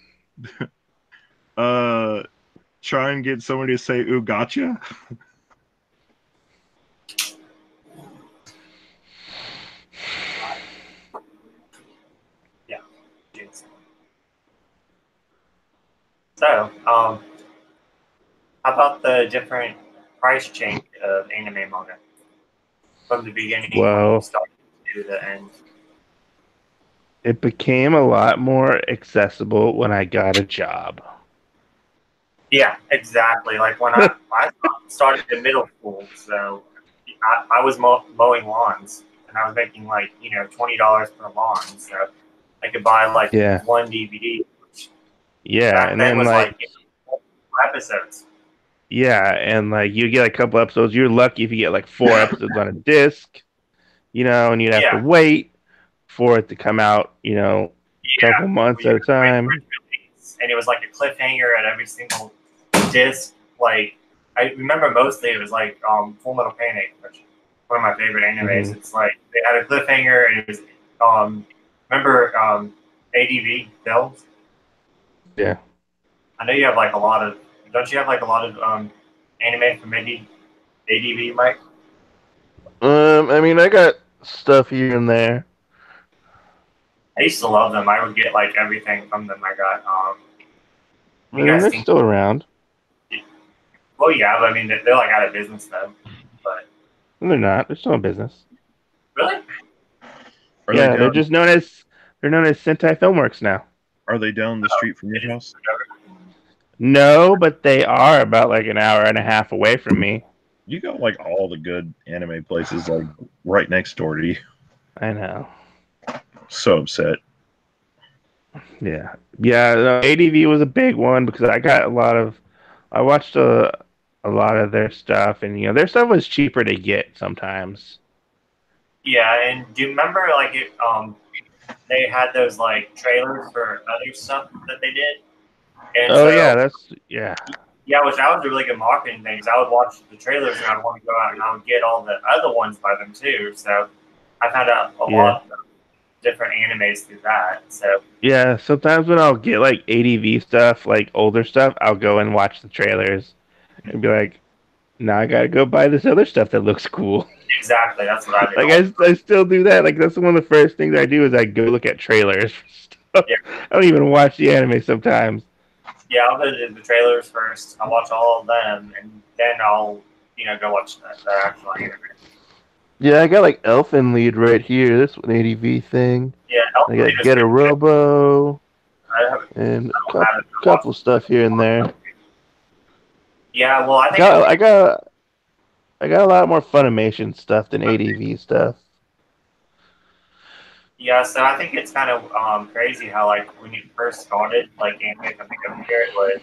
Try and get somebody to say "ooh, gotcha." Yeah. So, how about the different price change of anime manga from the beginning when Well, you started to the end? it became a lot more accessible when I got a job. Yeah, exactly. Like when I started in middle school, so I was mowing lawns, and I was making like $20 per lawn, so I could buy like one DVD. Which back and then then was like 4 episodes. and like you get a couple episodes. You're lucky if you get like 4 episodes on a disc, and you'd have to wait for it to come out, a couple months at a time. And it was like a cliffhanger at every single disc. Like I remember mostly it was like Full Metal Panic, which is one of my favorite animes. Mm-hmm. It's like they had a cliffhanger, and it was remember ADV films? Yeah. I know you have like a lot of. Don't you have like a lot of anime from ADV, Mike? I mean, I got stuff here and there. I used to love them. I would get like everything from them. I got. They're still around. Well, yeah, but I mean they're like out of business though. But they're not. They're still in business. Really? They're just known as Sentai Filmworks now. Are they down the street from your house? No, but they are about like an hour and a half away from me. You got like all the good anime places like right next door to you. I know. So upset. Yeah. ADV was a big one because I watched a lot of their stuff, and their stuff was cheaper to get sometimes. Yeah, and do you remember like they had those like trailers for other stuff that they did? And which that was a really good marketing thing. Because I would watch the trailers and I'd want to go out and I would get all the other ones by them too. So I found out a lot of different animes through that. So sometimes when I'll get like ADV stuff, like older stuff, I'll go and watch the trailers and be like, now I gotta go buy this other stuff that looks cool. Exactly, that's what I do. Like I still do that. Like that's one of the first things I do is I go look at trailers for stuff. Yeah. I don't even watch the anime sometimes. Yeah, I'll go to the trailers first. I'll watch all of them, and then I'll go watch the actual anime. Yeah, I got like Elfen Lied right here. This one ADV thing. Yeah, I got Get a Robo, and a couple stuff here and there. Yeah, well, I think I got a lot more Funimation stuff than ADV stuff. Yeah, so I think it's kind of crazy how like when you first started like anime coming over here, it was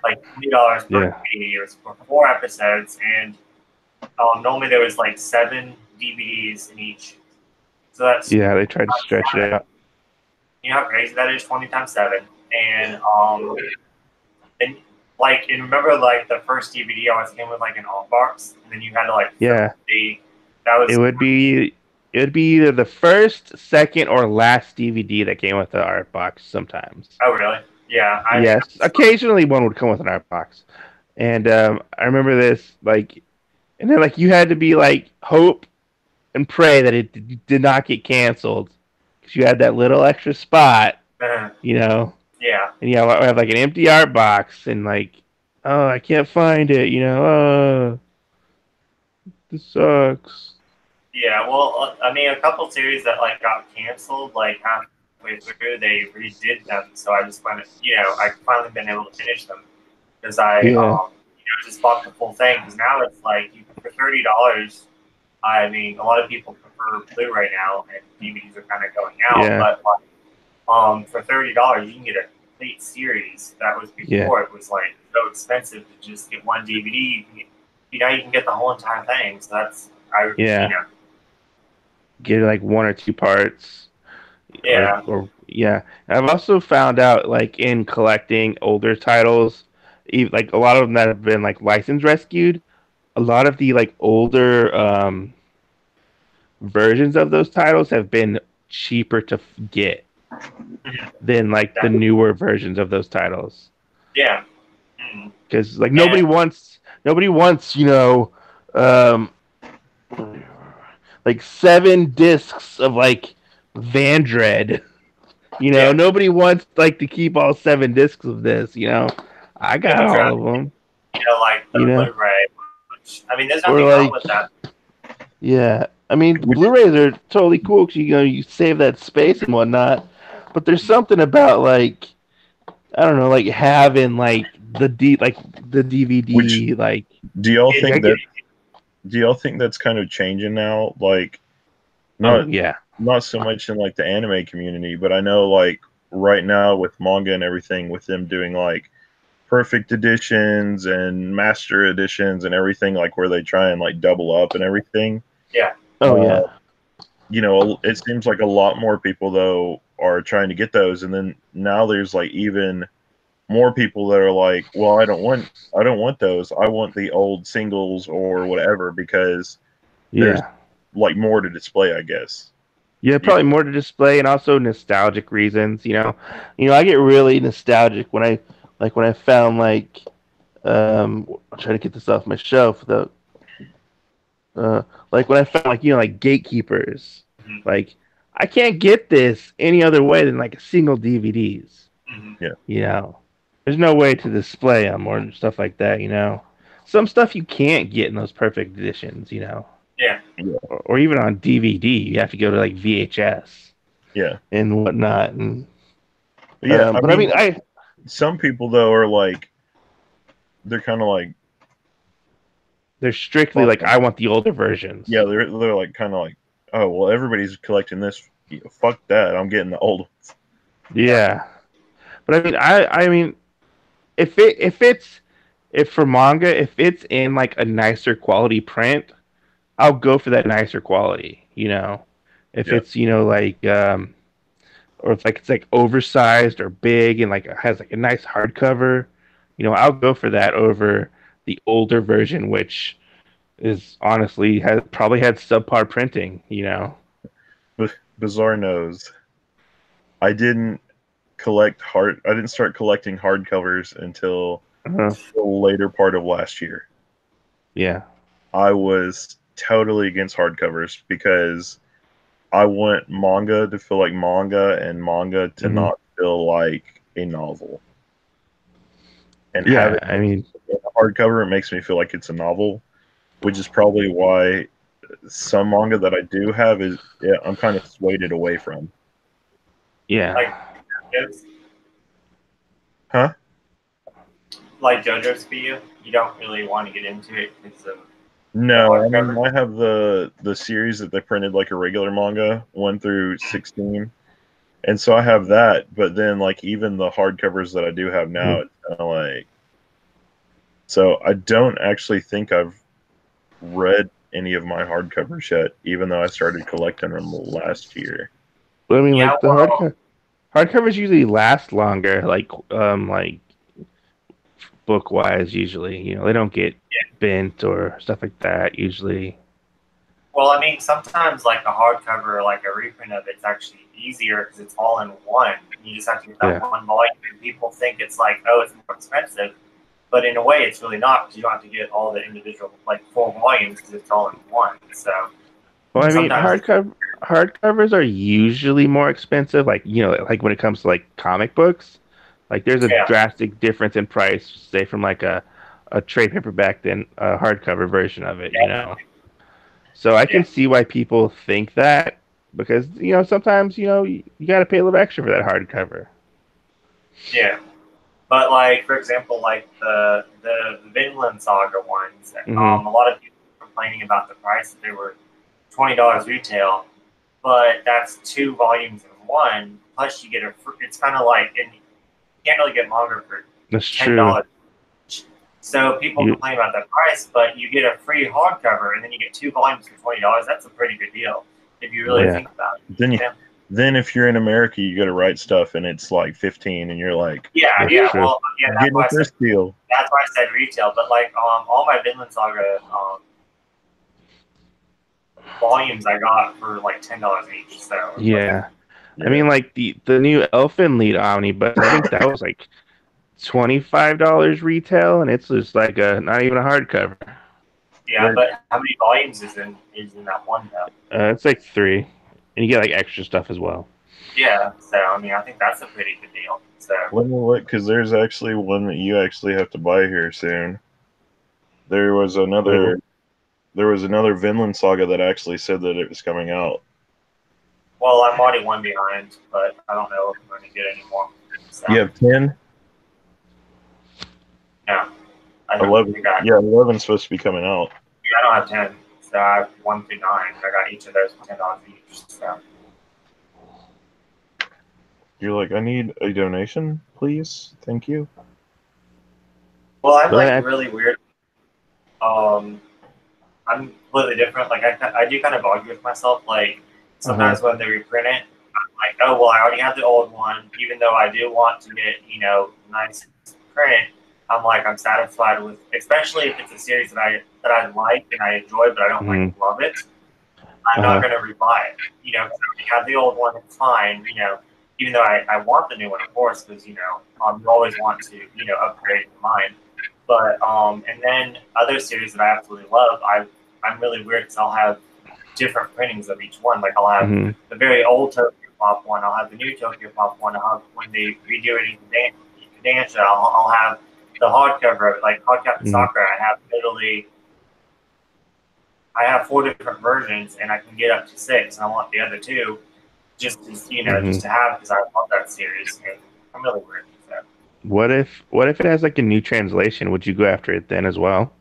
like $20 per DVD. It was for 4 episodes, and normally there was like 7 DVDs in each. So that's they tried to stretch it out. You know how crazy that is? 20 times 7, and like, and remember, like, the first DVD always came with, like, an alt box, and then you had to, like, Yeah. that was, It would be either the first, second, or last DVD that came with the art box sometimes. oh, really? Yeah. Yes. Occasionally one would come with an art box. And I remember this, like, and then, like, you had to be, like, hope and pray that it did not get canceled. Because you had that little extra spot, you know? Yeah. And yeah, I have, like, an empty art box, and, like, oh, I can't find it, you know? Oh, this sucks. Yeah, well, I mean, a couple series that like got canceled, like halfway through, they redid them. So I just went, I finally been able to finish them because just bought the full thing. Because now it's like for $30. I mean, a lot of people prefer Blu-ray now, and DVDs are kind of going out. Yeah. But for $30, you can get a complete series. That was before it was like so expensive to just get one DVD. You can get the whole entire thing. So get like one or two parts. Yeah. Or I've also found out, like, in collecting older titles, like a lot of them that have been like license rescued, a lot of the like older versions of those titles have been cheaper to get than like the newer versions of those titles. Yeah. Because like nobody wants like 7 discs of like Vandred. Nobody wants like to keep all 7 discs of this. I got all of them. Like the Blu-ray. I mean, there's nothing wrong with that. Yeah, I mean, Blu-rays are totally cool because you save that space and whatnot. But there's something about, like, I don't know, like having like the DVD. Which, like, do y'all think that's kind of changing now? Like, not so much in like the anime community, but I know like right now with manga and everything, with them doing like perfect editions and master editions and everything, like where they try and like double up and everything. Yeah. It seems like a lot more people though are trying to get those, and then now there's like even more people that are like, well, I don't want those. I want the old singles or whatever, because there's like more to display, I guess. Yeah, probably more to display, and also nostalgic reasons. I get really nostalgic when I found like I'll try to get this off my shelf. Like when I found like Gatekeepers. Like, I can't get this any other way than like a single DVDs. Yeah. There's no way to display them or stuff like that. Some stuff you can't get in those perfect editions. Yeah. Or even on DVD, you have to go to like VHS. Yeah. And whatnot. And I mean, some people though are like, they're kind of like, they're strictly like, I want the older versions. Yeah, they're like kind of like, oh well, everybody's collecting this. Fuck that, I'm getting the old ones. Yeah, but I mean, if for manga, if it's in like a nicer quality print, I'll go for that nicer quality. If it's like or if like it's like oversized or big and like it has like a nice hardcover, I'll go for that over the older version, which is honestly has probably had subpar printing. Bizarre knows, I didn't start collecting hardcovers until the later part of last year. Yeah, I was totally against hardcovers because I want manga to feel like manga and manga to not feel like a novel. And having a hardcover, it makes me feel like it's a novel, which is probably why some manga that I do have I'm kind of swayed away from. Yeah. Like JoJo's? Huh? Like JoJo's for you? You don't really want to get into it because of... No, I mean, I have the series that they printed like a regular manga, 1 through 16. And so I have that, but then like even the hardcovers that I do have now, it's kind of like... So I don't actually think I've read any of my hardcovers yet, even though I started collecting them last year. But I mean, like hardcovers usually last longer, like book wise. Usually, they don't get bent or stuff like that. Usually, Well, I mean, sometimes like a hardcover or like a reprint of it's actually easier because it's all in one. You just have to get that Yeah. one volume. And people think it's like, oh, it's more expensive, but in a way, it's really not because you don't have to get all the individual like 4 volumes because it's all in one. So well, I mean, sometimes hardcovers are usually more expensive. Like like when it comes to like comic books, like there's a yeah, drastic difference in price, say from like a trade paperback than a hardcover version of it. So I yeah, can see why people think that because sometimes you got to pay a little extra for that hardcover. yeah. But like for example, like the Vinland Saga ones, Hmm. a lot of people were complaining about the price that they were $20 retail, but that's 2 volumes in one. Plus, you get it's kind of like, and you can't really get manga for That's ten true. dollars. So people You complain about that price, but you get a free hardcover, and then you get 2 volumes for $20. That's a pretty good deal if you really yeah. think about it. Then you, Yeah, then if you're in America, you go to Write Stuff and it's like 15, and you're like, yeah, That's yeah. true. Well, yeah, I'm getting a first deal. that's why I said retail. But like all my Vinland Saga volumes, I got for like $10 each. So it was like, Yeah. I mean, like the new Elfen Lied omnibus, I think that was like $25 retail, and it's just like a not even a hardcover. yeah. But how many volumes is in that one though? It's like three, and you get like extra stuff as well. Yeah, so I mean, I think that's a pretty good deal. So Let me look, because there's actually one that you actually have to buy here soon. There was another. There was another Vinland Saga that actually said that it was coming out. well, I'm already one behind, but I don't know if I'm going to get any more. So, You have 10? yeah, I don't 11. think I, Yeah, 11's supposed to be coming out. I don't have 10, so I have 1 through 9. I got each of those for $10 each. So, You're like, I need a donation, please. Thank you. well, I'm Go like ahead. really weird. I'm completely different. Like I do kind of argue with myself. Like sometimes when they reprint it, I'm like, oh well, I already have the old one. Even though I do want to get nice print, I'm satisfied with, especially if it's a series that I like and I enjoy, but I don't like love it. I'm not going to rebuy it. I already have the old one. It's fine. Even though I want the new one, of course, because you always want to upgrade mine. But and then other series that I absolutely love, I'm really weird because I'll have different printings of each one. Like I'll have the very old Tokyo Pop one, I'll have the new Tokyo Pop one, I'll have when they redo it in Kodansha, I'll have the hardcover of it, like Cardcaptor Sakura. I have 4 different versions, and I can get up to 6, and I want the other 2 just to just to have because I love that series, and I'm really weird. So. What if it has like a new translation? Would you go after it then as well?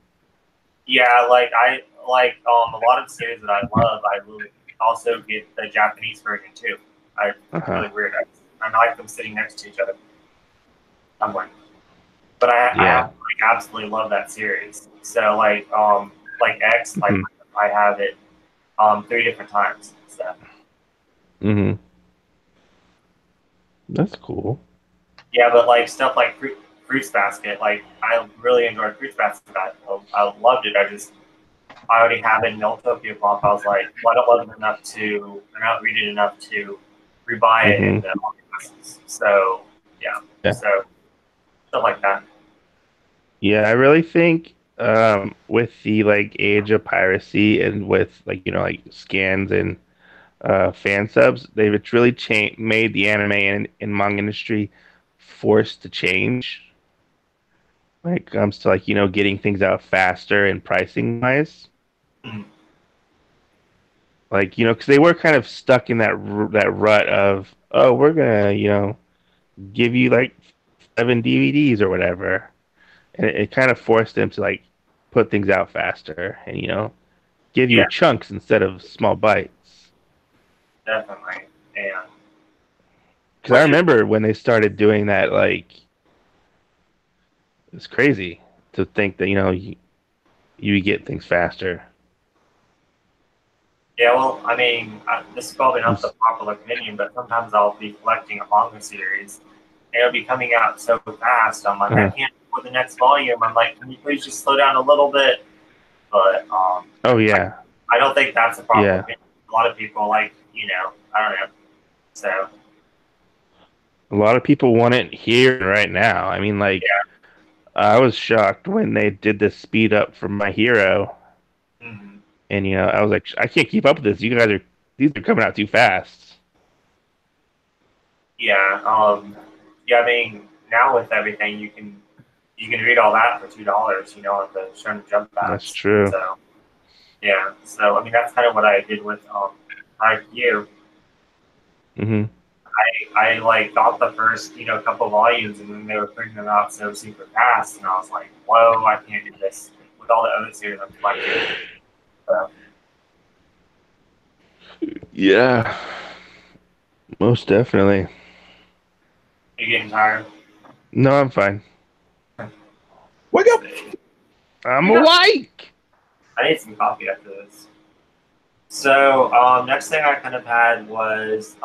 Yeah, like a lot of series that I love, I will also get the Japanese version too. It's really weird. I like them sitting next to each other. I'm like, but I absolutely love that series. So like X, I have it 3 different times. So. That's cool. Yeah, but like stuff like Fruits Basket, like I really enjoyed Fruits Basket. I loved it. I already have it in Tokyo Pop. I was like, well, I don't love it enough to, or not read it enough to rebuy it in the omnibuses. So yeah, so stuff like that. Yeah, I really think with the like age of piracy and with like scans and fan subs, it's really made the anime and manga industry forced to change when it comes to getting things out faster and pricing wise. Like because they were kind of stuck in that rut of, oh, we're gonna give you like 7 DVDs or whatever, and it kind of forced them to like put things out faster and give you chunks instead of small bites. Definitely, and because I remember when they started doing that, like it's crazy to think that you get things faster. Yeah, well, I mean, this is probably not the popular opinion, but sometimes I'll be collecting a manga series, and it'll be coming out so fast. I'm like, I can't with the next volume. I'm like, can you please just slow down a little bit? But Oh yeah. I don't think that's a problem. Yeah. A lot of people like, I don't know. So A lot of people want it here right now. I mean, like, I was shocked when they did the speed up for My Hero, and I was like, I can't keep up with this. These are coming out too fast. yeah, I mean, now with everything, you can read all that for $2. At the Shonen Jump Pass. That's true. So yeah, so I mean, that's kind of what I did with IQ. Mm-hmm. I like got the first couple volumes, and then they were putting them out so super fast, and I was like, whoa, I can't do this with all the other series I'm collecting. So. Yeah, most definitely. You getting tired? No, I'm fine. Wake up! I'm awake. I need some coffee after this. So next thing I kind of had was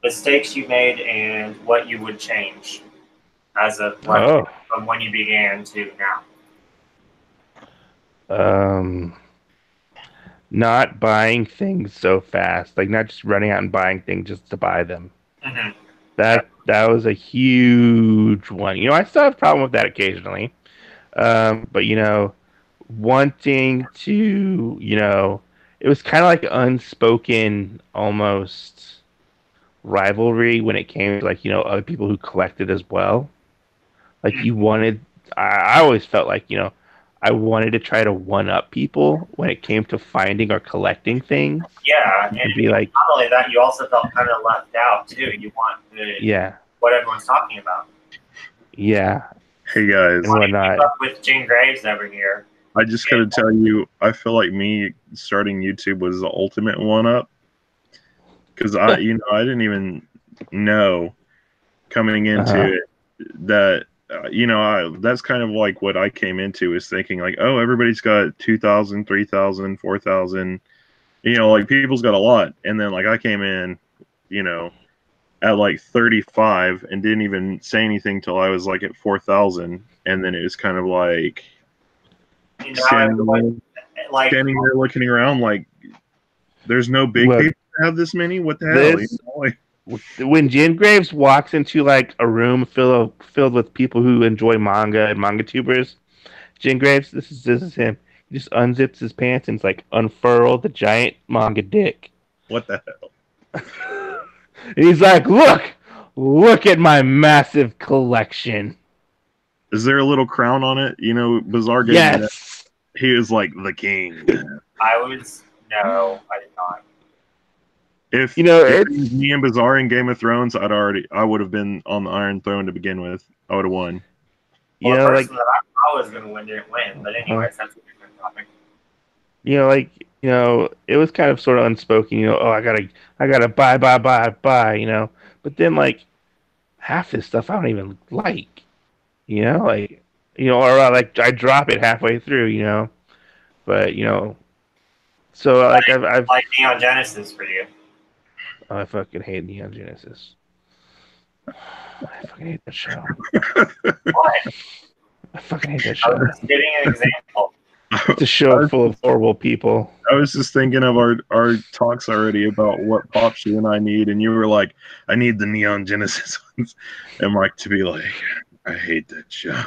mistakes you made and what you would change as of from when you began to now. Not buying things so fast, like not just running out and buying things just to buy them. Mm-hmm. That was a huge one. I still have a problem with that occasionally. But wanting to, it was kind of like unspoken almost rivalry when it came to other people who collected as well. Like you wanted, I always felt like, I wanted to try to one up people when it came to finding or collecting things. Yeah, and be like, not only that, you also felt kind of left out too. You want what everyone's talking about. Yeah. Hey guys, and whatnot. With Jane Graves over here. I just gotta tell you, I feel like me starting YouTube was the ultimate one up because I didn't even know coming into it that. That's kind of like what I came into is thinking like, oh, everybody's got 2,000, 3,000, 4,000, like people's got a lot. And then like I came in, at like 35 and didn't even say anything till I was like at 4,000. And then it was kind of like, standing there looking around like, there's no big people that have this many. What the hell? When Jim Graves walks into like a room filled with people who enjoy manga and manga tubers, Jim Graves, this is him. He just unzips his pants and it's like unfurl the giant manga dick. What the hell? And he's like, look at my massive collection. Is there a little crown on it? Bizarre game. Yes. He was like the king. No, I did not. If me and Bizarre in Game of Thrones, I would have been on the Iron Throne to begin with. I would have won. Well, the person that I was going to win didn't win, but anyways, that's a different topic. It was kind of sort of unspoken. Oh, I gotta buy. But then like half this stuff I don't even like. Or like I drop it halfway through. But so like I've like Neon Genesis for you. Oh, I fucking hate Neon Genesis. I fucking hate that show. What? I fucking hate that show. I was just giving an example. It's a show full of horrible people. I was just thinking of our talks already about what pops you and I need, and you were like, I need the Neon Genesis ones. And Mike to be like, I hate that show.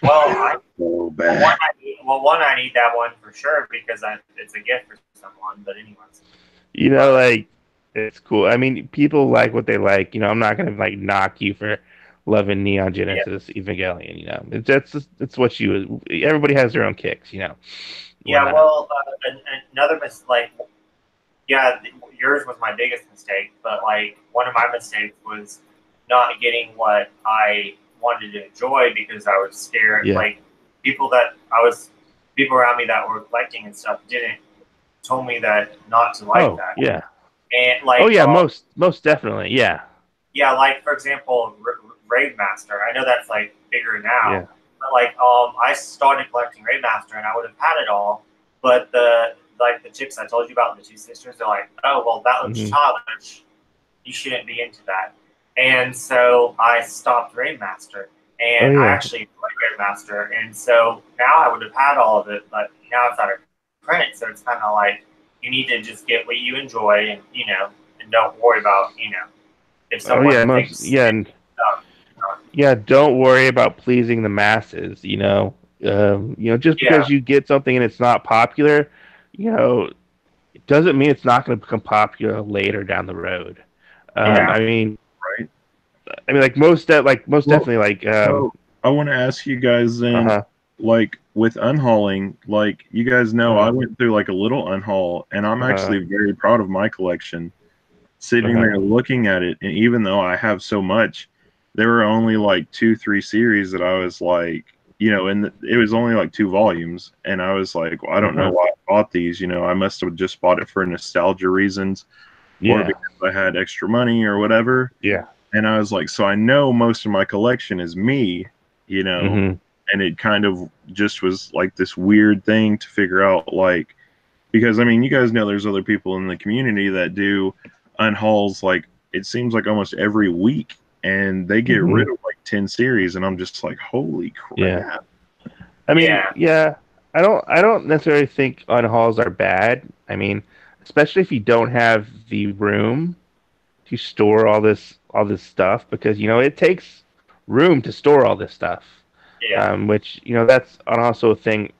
Well, so bad. I need that one for sure because it's a gift for someone. But anyways. Like, it's cool. I mean, people like what they like. I'm not gonna like knock you for loving Neon Genesis Evangelion. It's what everybody has their own kicks. Yeah. Well, another mistake. Yours was my biggest mistake, but like one of my mistakes was not getting what I wanted to enjoy because I was scared. Yeah. Like people around me that were collecting and stuff told me that not to like that. Yeah. And like, most definitely, yeah. Yeah, like for example, Raid Master. I know that's like bigger now, but like, I started collecting Raid Master, and I would have had it all, but the chicks I told you about, the two sisters, they're like, oh well, that looks childish. You shouldn't be into that. And so I stopped Raidmaster, and Oh, I yeah. actually played Raidmaster, and so now I would have had all of it, but now it's out of print, so it's kind of like you need to just get what you enjoy, and and don't worry about if Oh yeah, someone thinks stuff. yeah. Don't worry about pleasing the masses. Just Yeah, because you get something and it's not popular, it doesn't mean it's not going to become popular later down the road. yeah, I mean, Right. like most Well, definitely, like so I want to ask you guys then, uh-huh, like with unhauling, like you guys know, I uh-huh, went through like a little unhaul, and I'm uh-huh, actually very proud of my collection. Sitting uh-huh, there looking at it, and even though I have so much, there were only like 2, 3 series that I was like, and it was only like 2 volumes, and I was like, well, I don't know uh-huh. why I bought these. I must have just bought it for nostalgia reasons, or Yeah, because I had extra money or whatever. yeah, And I was like, so I know most of my collection is me, you know, mm-hmm, and it kind of just was like this weird thing to figure out, like, because I mean, you guys know there's other people in the community that do unhauls, like, it seems like almost every week, and they get mm-hmm, rid of like 10 series, and I'm just like, holy yeah. crap. I mean, yeah, yeah. I don't necessarily think unhauls are bad. I mean, especially if you don't have the room to store all this stuff, because it takes room to store all this stuff. yeah, Which that's also a thing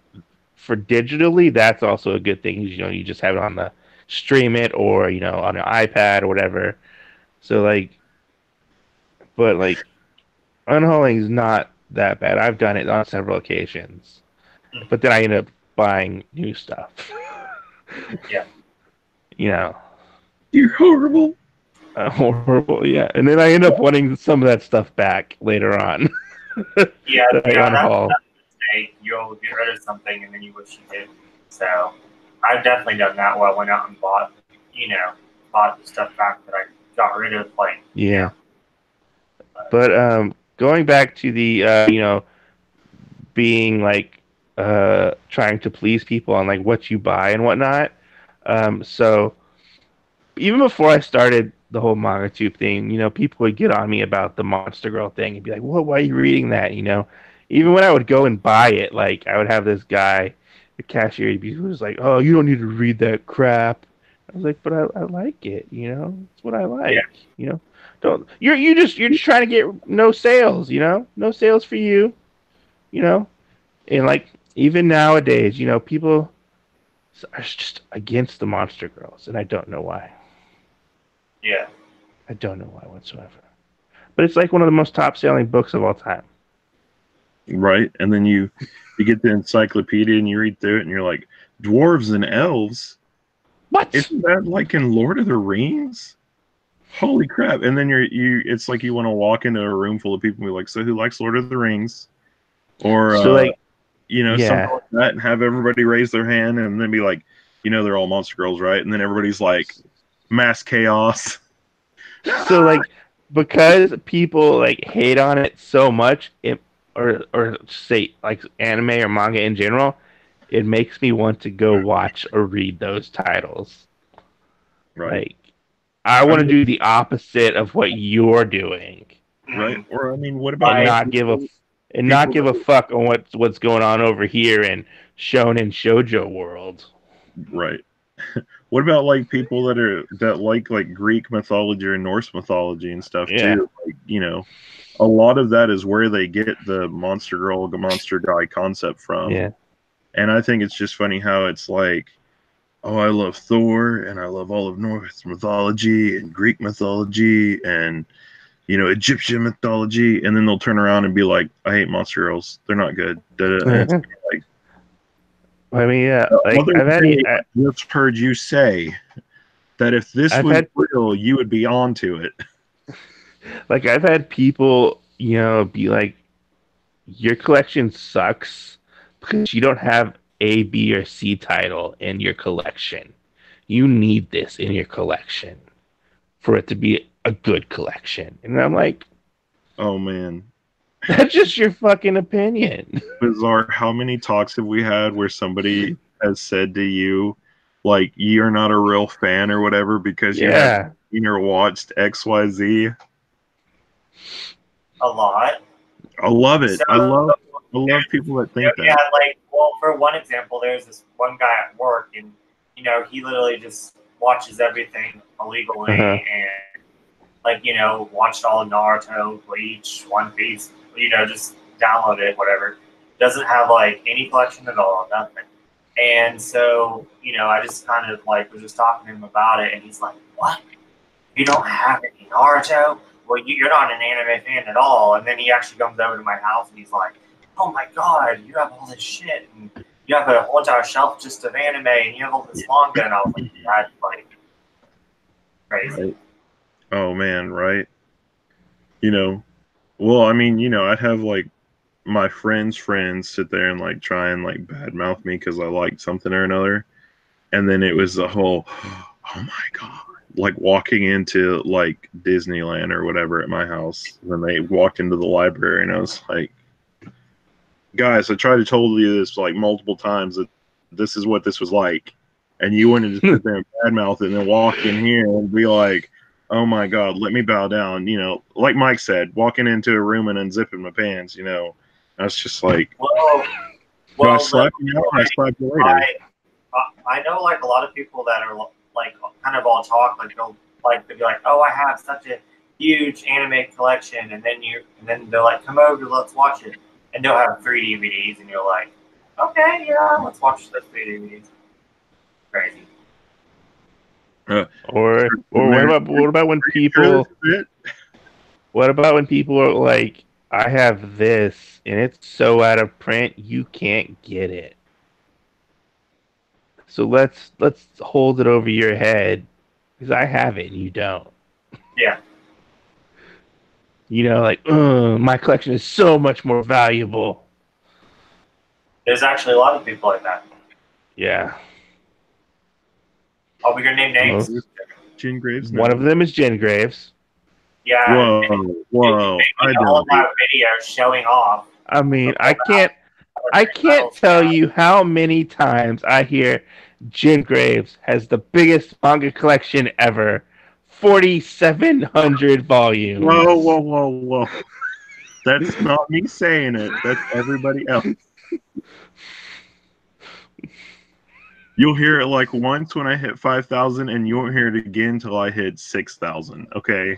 for digitally. That's also a good thing. You just have it on the stream it, or on an iPad or whatever. So but unhauling is not that bad. I've done it on several occasions, but then I end up buying new stuff. yeah, you know, You're horrible. horrible. Yeah, and then I end up wanting some of that stuff back later on yeah, that I yeah. unhaul. That's a mistake. You'll get rid of something, and then you wish you did. So I've definitely done that. Where I went out and bought the stuff back that I got rid of, like Yeah, but going back to the being trying to please people on like what you buy and whatnot. So even before I started the whole MangaTube thing, people would get on me about the Monster Girl thing and be like, "What? Why are you reading that?" Even when I would go and buy it, like I would have this guy, the cashier, who was like, "Oh, you don't need to read that crap." I was like, "But I like it. It's what I yeah, like. Don't you're just trying to get no sales. No sales for you. You know, and like even nowadays, people are just against the Monster Girls, and I don't know why. yeah, I don't know why whatsoever. But it's like one of the most top selling books of all time. Right? And then you get the encyclopedia and you read through it and you're like, dwarves and elves? What? Isn't that like in Lord of the Rings? Holy crap. And then it's like you want to walk into a room full of people and be like, so who likes Lord of the Rings? Or So something yeah. like that, and have everybody raise their hand and then be like, they're all monster girls, right? And then everybody's like, mass chaos. So because people hate on it so much, or say like anime or manga in general, it makes me want to go watch or read those titles. Right. Like I I want to mean, do the opposite of what you're doing, right. mm, Or I mean, what about and I, like not give a people fuck on what's going on over here in Shonen Shoujo world. right. What about like people that like Greek mythology or Norse mythology and stuff Yeah. too? Like, a lot of that is where they get the monster girl, the monster guy concept from. Yeah. And I think it's just funny how it's like, oh, I love Thor and I love all of Norse mythology and Greek mythology and Egyptian mythology, and then they'll turn around and be like, I hate monster girls. They're not good. And it's like, I mean, yeah, the like other day I just heard you say that if this I've was had real, you would be onto it. I've had people, be like, your collection sucks because you don't have A, B, or C title in your collection. You need this in your collection for it to be a good collection. And I'm like, Oh man. that's just your fucking opinion. Bizarre. How many talks have we had where somebody has said to you, like, you're not a real fan or whatever because you haven't Yeah. seen or watched XYZ? a lot. I love it. So, I love people that think yeah, that. like, well, for one example, there's this one guy at work, and he literally just watches everything illegally, and like, watched all of Naruto, Bleach, One Piece, just download it, whatever. Doesn't have like any collection at all, nothing. And so, I just kind of like was just talking to him about it, and he's like, "What? You don't have any Naruto? Well, you're not an anime fan at all." And then he actually comes over to my house, and he's like, "Oh my god, you have all this shit, and you have a whole entire shelf just of anime, and you have all this manga." And I was like, "That's like crazy." Right. Oh man, right? Well, I mean, I'd have like my friends' sit there and like try and like badmouth me because I liked something or another, and then it was the whole, oh my god, like walking into like Disneyland or whatever at my house when they walked into the library, and I was like, guys, I tried to tell you this like multiple times that this is what this was like, and you wanted to sit there and badmouth it and then walk in here and be like, oh my god, let me bow down. Like Mike said, walking into a room and unzipping my pants. I was just like, do I slap you now or I slap you later? I know like a lot of people that are like kind of all talk, like they'll be like, "Oh, I have such a huge anime collection," and then they're like, "Come over, let's watch it," and they'll have 3 DVDs, and you're like, "Okay, yeah, let's watch those 3 DVDs." Crazy. Or what about when people? What about when people are like, "I have this, and it's so out of print, you can't get it. So let's hold it over your head because I have it and you don't." Yeah. Like, my collection is so much more valuable. There's actually a lot of people like that. Yeah. Are we gonna name names? Jen Graves. One of them is Jen Graves. Yeah. Whoa! I all my videos showing off. I mean, I can't tell you how many times I hear Jen Graves has the biggest manga collection ever. 4,700 volumes. Whoa. That's not me saying it. That's everybody else. You'll hear it like once when I hit 5,000, and you won't hear it again until I hit 6,000. Okay?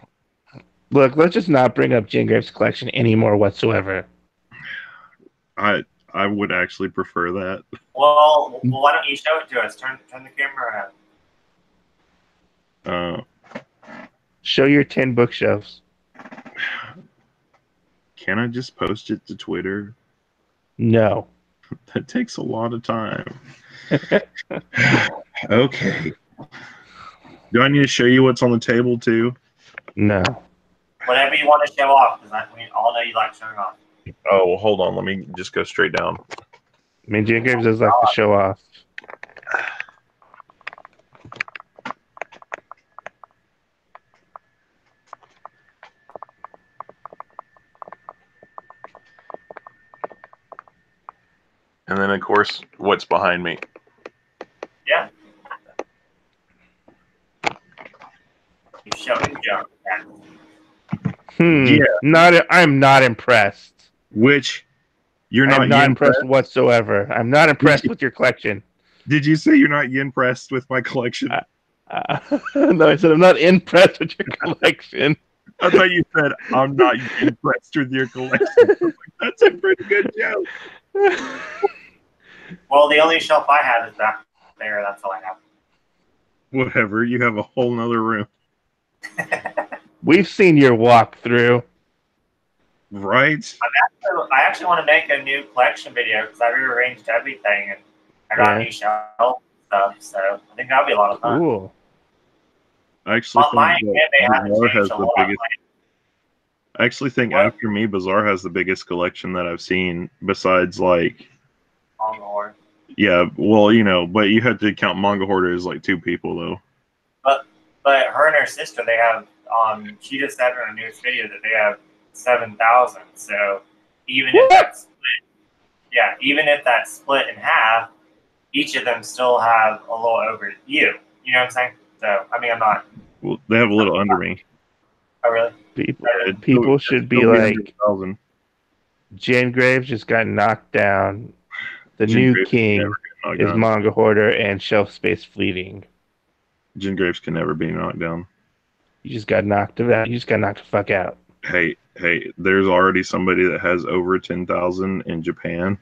Look, let's just not bring up Jen Graves' collection anymore whatsoever. I would actually prefer that. Well, why don't you show it to us? Turn the camera around. Show your 10 bookshelves. Can I just post it to Twitter? No. That takes a lot of time. Okay. Do I need to show you what's on the table too? No. Whatever you want to show off, because we all know you like showing off. Oh, well, hold on. Let me just go straight down. I mean, Jen Graves does like to show off. And then, of course, what's behind me? Yeah. You showing junk. Yeah. I'm not impressed. Which you're not. I'm not impressed whatsoever. I'm not impressed with your collection. Did you say you're not impressed with my collection? No, I said I'm not impressed with your collection. I thought you said I'm not impressed with your collection. That's a pretty good joke. Well, the only shelf I have is back there. That's all I have. Whatever. You have a whole nother room. We've seen your walkthrough. Right? I actually want to make a new collection video because I rearranged everything and I got a new shelf stuff. So I think that'll be a lot of fun. Cool. I actually think after me, Bazaar has the biggest collection that I've seen besides like Manga Hoarder. Yeah, well, but you had to count Manga Hoarder as like 2 people though. But her and her sister, they have she just said in her newest video that they have 7,000. So even if that's split, even if that's split in half, each of them still have a little over you. You know what I'm saying? So I mean, I'm not. Well, they have a little under me. Oh, really? People should be Still like, 100,000. Jen Graves just got knocked down. The Jen new Graves king never get knocked is down. manga hoarder and shelf space fleeting. Jen Graves can never be knocked down. You just got knocked out. You just got knocked the fuck out. Hey, there's already somebody that has over 10,000 in Japan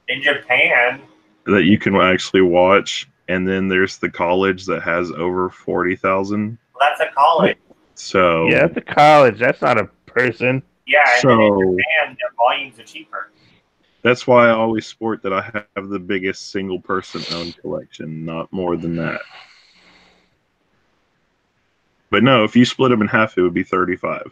In Japan, that you can actually watch, and then there's the college that has over 40,000. well, that's a college. So Yeah, that's a college. That's not a person. Yeah, and So- in Japan, their volumes are cheaper. that's why I always sport that I have the biggest single person owned collection, not more than that. But no, if you split them in half, it would be 35.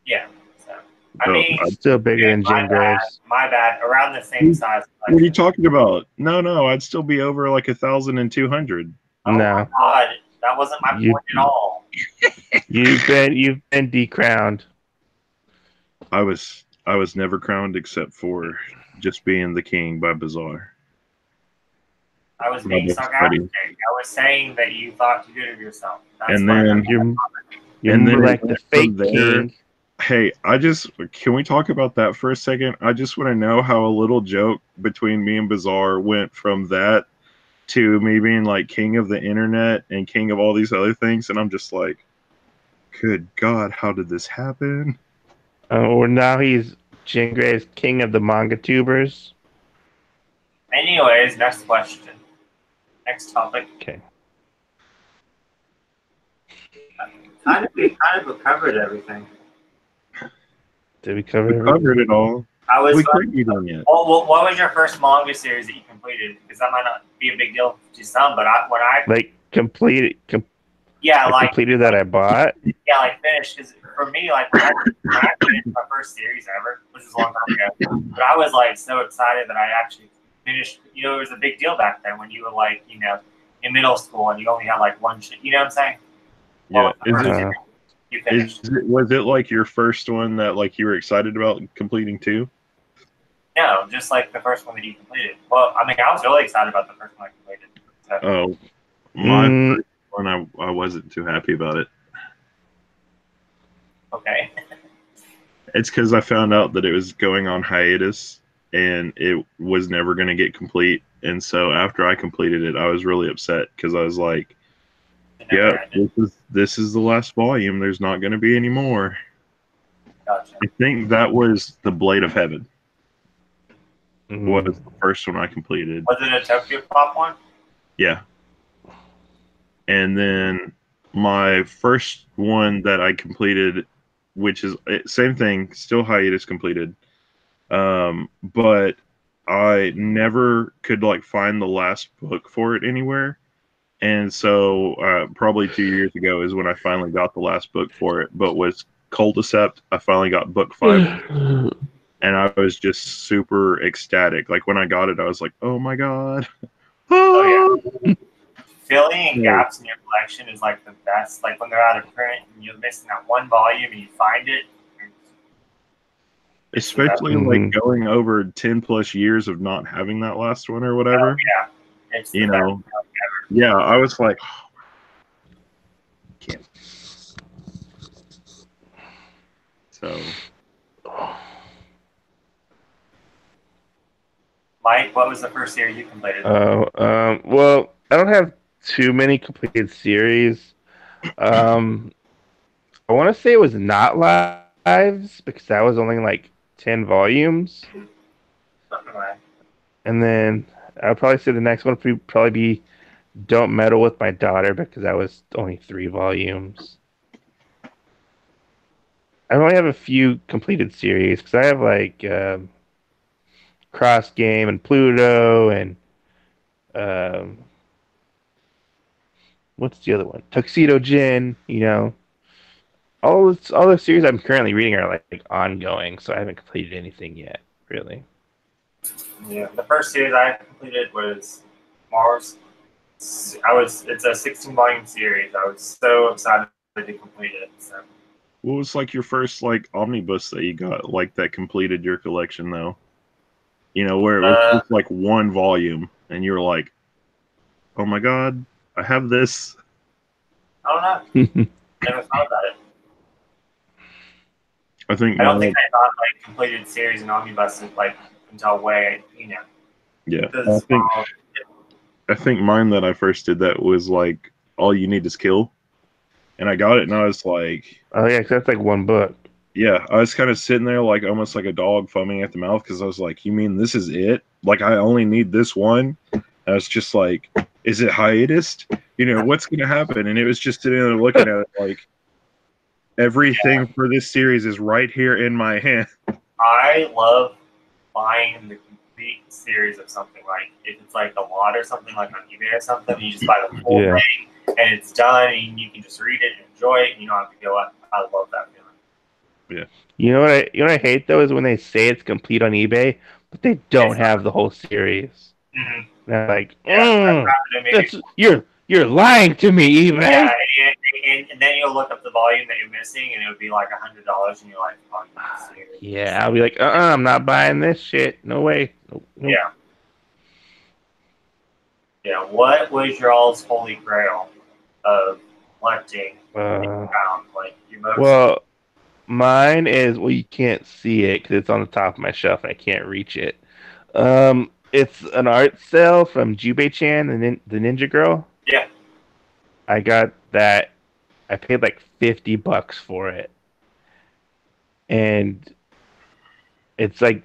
Yeah. So, I So, mean, Still bigger than Jen Graves. my bad. Around the same size. what are you talking about? No, I'd still be over like 1,200. Oh No. my god, that wasn't my You- point at all. You've been decrowned. I was never crowned except for just being the king by Bazaar. I was No, being that's sarcastic. funny. I was saying that you thought too good of yourself. That's And fine. then- You're And then like it the went from fake there- king. Hey, can we talk about that for a second? I just want to know how a little joke between me and Bazaar went from that to me being like king of the internet and king of all these other things. And I'm just like, good God, how did this happen? Or now he's Jen Graves, king of the manga tubers. Anyways, next question. Next topic. Okay. We kind of covered everything. Did we cover We everything? covered it all. I was. We couldn't be done yet. What was your first manga series that you completed? Because that might not be a big deal to some, but when I Like completed that I bought. like finished. Because for me, like when I finished my first series ever, which is a long time ago, but I was like so excited that I actually finished. You know, it was a big deal back then when you were like, you know, in middle school and you only had like one. You know what I'm saying? Yeah. Well, you finished. Was it like your first one that like you were excited about completing too? No, just like the first one that you completed. Well, I mean, I was really excited about the first one I completed. So, Oh, my Mm. first one, I wasn't too happy about it. okay. It's because I found out that it was going on hiatus and it was never going to get complete. And so after I completed it, I was really upset because I was like, yeah, this is the last volume. There's not going to be any more. Gotcha. I think that was The Blade of Heaven. Mm. Was the first one I completed. Was it a Tokyo Pop one? Yeah. And then my first one that I completed, which is same thing, still hiatus completed. But I never could like find the last book for it anywhere. And so probably 2 years ago is when I finally got the last book for it, but was Culticept. I finally got book 5. And I was just super ecstatic. Like when I got it, I was like, "Oh my god!" Oh, yeah. Filling in Yeah. gaps in your collection is like the best. Like when they're out of print and you're missing that one volume and you find it. Especially like going over 10+ years of not having that last one or whatever. Yeah, it's the You best. know, yeah, I was like, can't. So Mike, what was the first series you completed? Well, I don't have too many completed series. I want to say it was Not Lives because that was only like 10 volumes. Something like And then I'd probably say the next one would probably be Don't Meddle with My Daughter because that was only 3 volumes. I only have a few completed series because I have like Cross Game and Pluto and what's the other one? Tuxedo Gin. You know, all the series I'm currently reading are like ongoing, so I haven't completed anything yet, really. Yeah, the first series I completed was Mars. It's a 16 volume series. I was so excited to complete it. So. what was like your first like omnibus that you got like that completed your collection though? You know, where it was just like one volume and you were like, "Oh my god, I have this." I don't know. never thought about it. I think I don't mine, think I thought like completed series and omnibuses like until way, yeah, because I think mine that I first did that was like All You Need Is Kill, and I got it, and I was like, Oh yeah, 'cause that's like one book. yeah, I was kind of sitting there like almost like a dog foaming at the mouth because I was like, you mean this is it? Like I only need this one? And I was just like, is it hiatus? What's gonna happen? And it was just sitting there looking at it like everything for this series is right here in my hand. I love buying the complete series of something. Like if it's like a lot or something like on eBay or something, you just buy the whole Yeah. thing and it's done and you can just read it and enjoy it and you don't have to go up. I love that feeling. You know what I hate though is when they say it's complete on eBay, but they don't have the whole series. Mm-hmm. They're like, Yeah, that's you're lying to me, eBay. Yeah, and then you'll look up the volume that you're missing, and it would be like $100, and you're like, "Oh, you're serious?" Yeah, I'll be like, I'm not buying this shit. No way. Nope. Yeah. Yeah. What was your all's holy grail of collecting? Like your most. Well, mine is you can't see it because it's on the top of my shelf and I can't reach it. It's an art cell from Jubei-chan, the Ninja Girl. Yeah. I got that. I paid like $50 for it, and it's like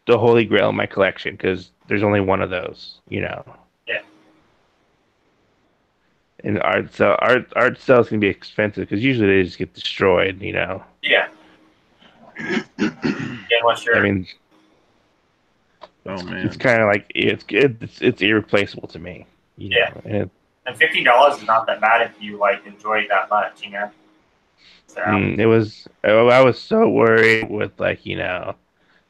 the holy grail in my collection because there's only one of those, Yeah. And art cells can be expensive because usually they just get destroyed, Yeah. Yeah. What's your? I mean, Oh man, it's kind of like it's irreplaceable to me. Yeah. And $50 is not that bad if you like enjoy it that much, So. it was. I was so worried with like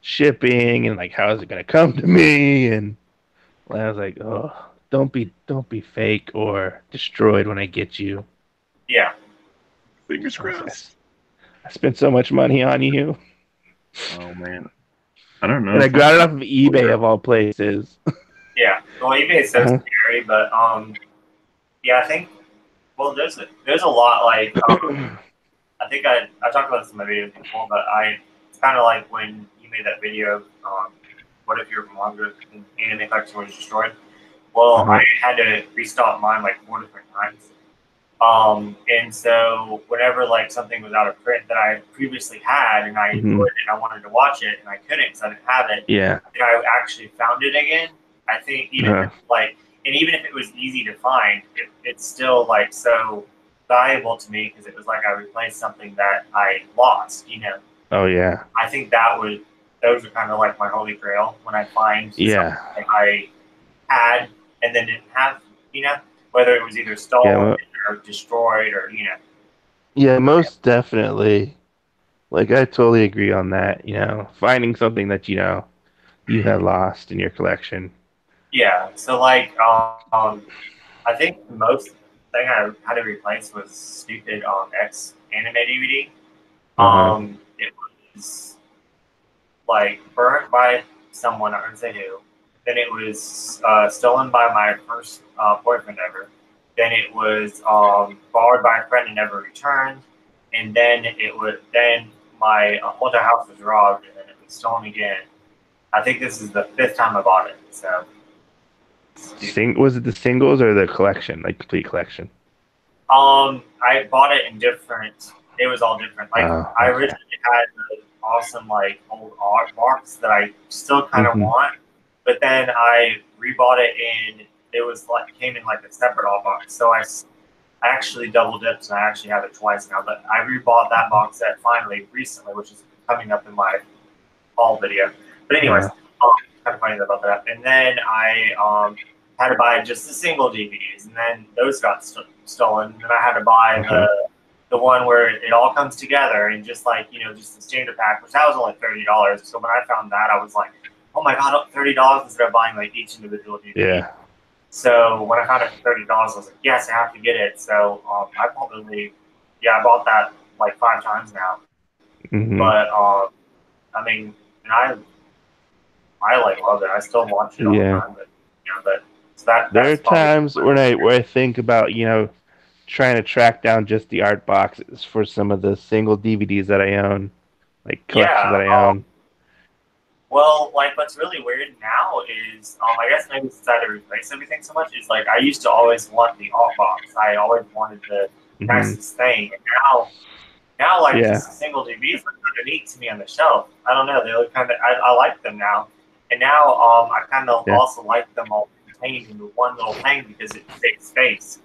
shipping and like how is it gonna come to me, and I was like, oh, don't be fake or destroyed when I get you. Yeah. fingers crossed. I spent so much money on you. Oh man, I don't know. And I got it off of eBay of all places. Yeah. Well, eBay is so scary, but yeah, I think. Well, there's a lot like I think I talked about this in my videos before, but it's kind of like when you made that video. What if your manga and anime collection was destroyed? Well, I had to restock mine like 4 different times. And so whenever like something was out of print that I previously had and I enjoyed it and I wanted to watch it and I couldn't because I didn't have it, yeah, and I actually found it again. I think even if it was easy to find, it's still like so valuable to me because it was like I replaced something that I lost. Oh yeah. I think those are kind of like my holy grail when I find something that I had and then didn't have. Whether it was either stolen or destroyed or Yeah, most definitely. Like I totally agree on that. Finding something that you had lost in your collection. Yeah. So like I think the most thing I had to replace was stupid X anime DVD. It was like burnt by someone, I don't say who. Then it was stolen by my first boyfriend ever. Then it was borrowed by a friend and never returned. And then my whole house was robbed and then it was stolen again. I think this is the 5th time I bought it. So. Was it the singles or the collection, like complete collection? I bought it in different. It was all different. Like I originally had the awesome like old art box that I still kind of want, but then I rebought it and it was like came in like a separate art box. So I actually double dipped and I actually have it twice now. But I rebought that box set finally recently, which is coming up in my haul video. But anyways, kind of funny about that. And then I had to buy just the single DVDs, and then those got stolen. And then I had to buy the one where it all comes together and just like just the standard pack, which that was only $30. So when I found that, I was like, oh my god, $30 instead of buying like each individual DVD. Yeah. So when I found it for $30, I was like, yes, I have to get it. So I bought that like 5 times now. But I mean, and I like love it. I still watch it all the time. But so that there are times where I think about trying to track down just the art boxes for some of the single DVDs that I own, like collections that Yeah. I own. Well, like what's really weird now is, I guess maybe since I had to replace everything so much, is like I used to always want the alt box. I always wanted the Hmm. nicest thing. And now like Yeah. just the single DVDs look kind of neat to me on the shelf. I don't know, they look kind of. I like them now, and now I kind of Yeah. also like them all contained into one little thing because it saves space.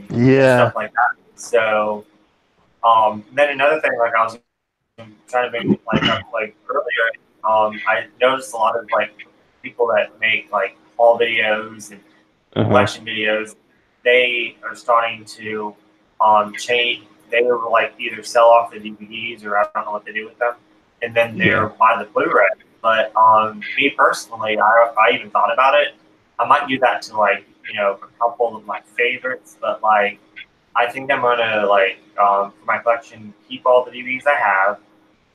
And Yeah. stuff like that. So, then another thing, like I was trying to make like up like earlier, I noticed a lot of like people that make like haul videos and Uh-huh. collection videos. They are starting to change. They will like either sell off the DVDs or I don't know what they do with them, and then they're Yeah. buy the Blu-ray. But me personally, I even thought about it. I might do that to like a couple of my favorites, but like I think I'm gonna like for my collection keep all the DVDs I have,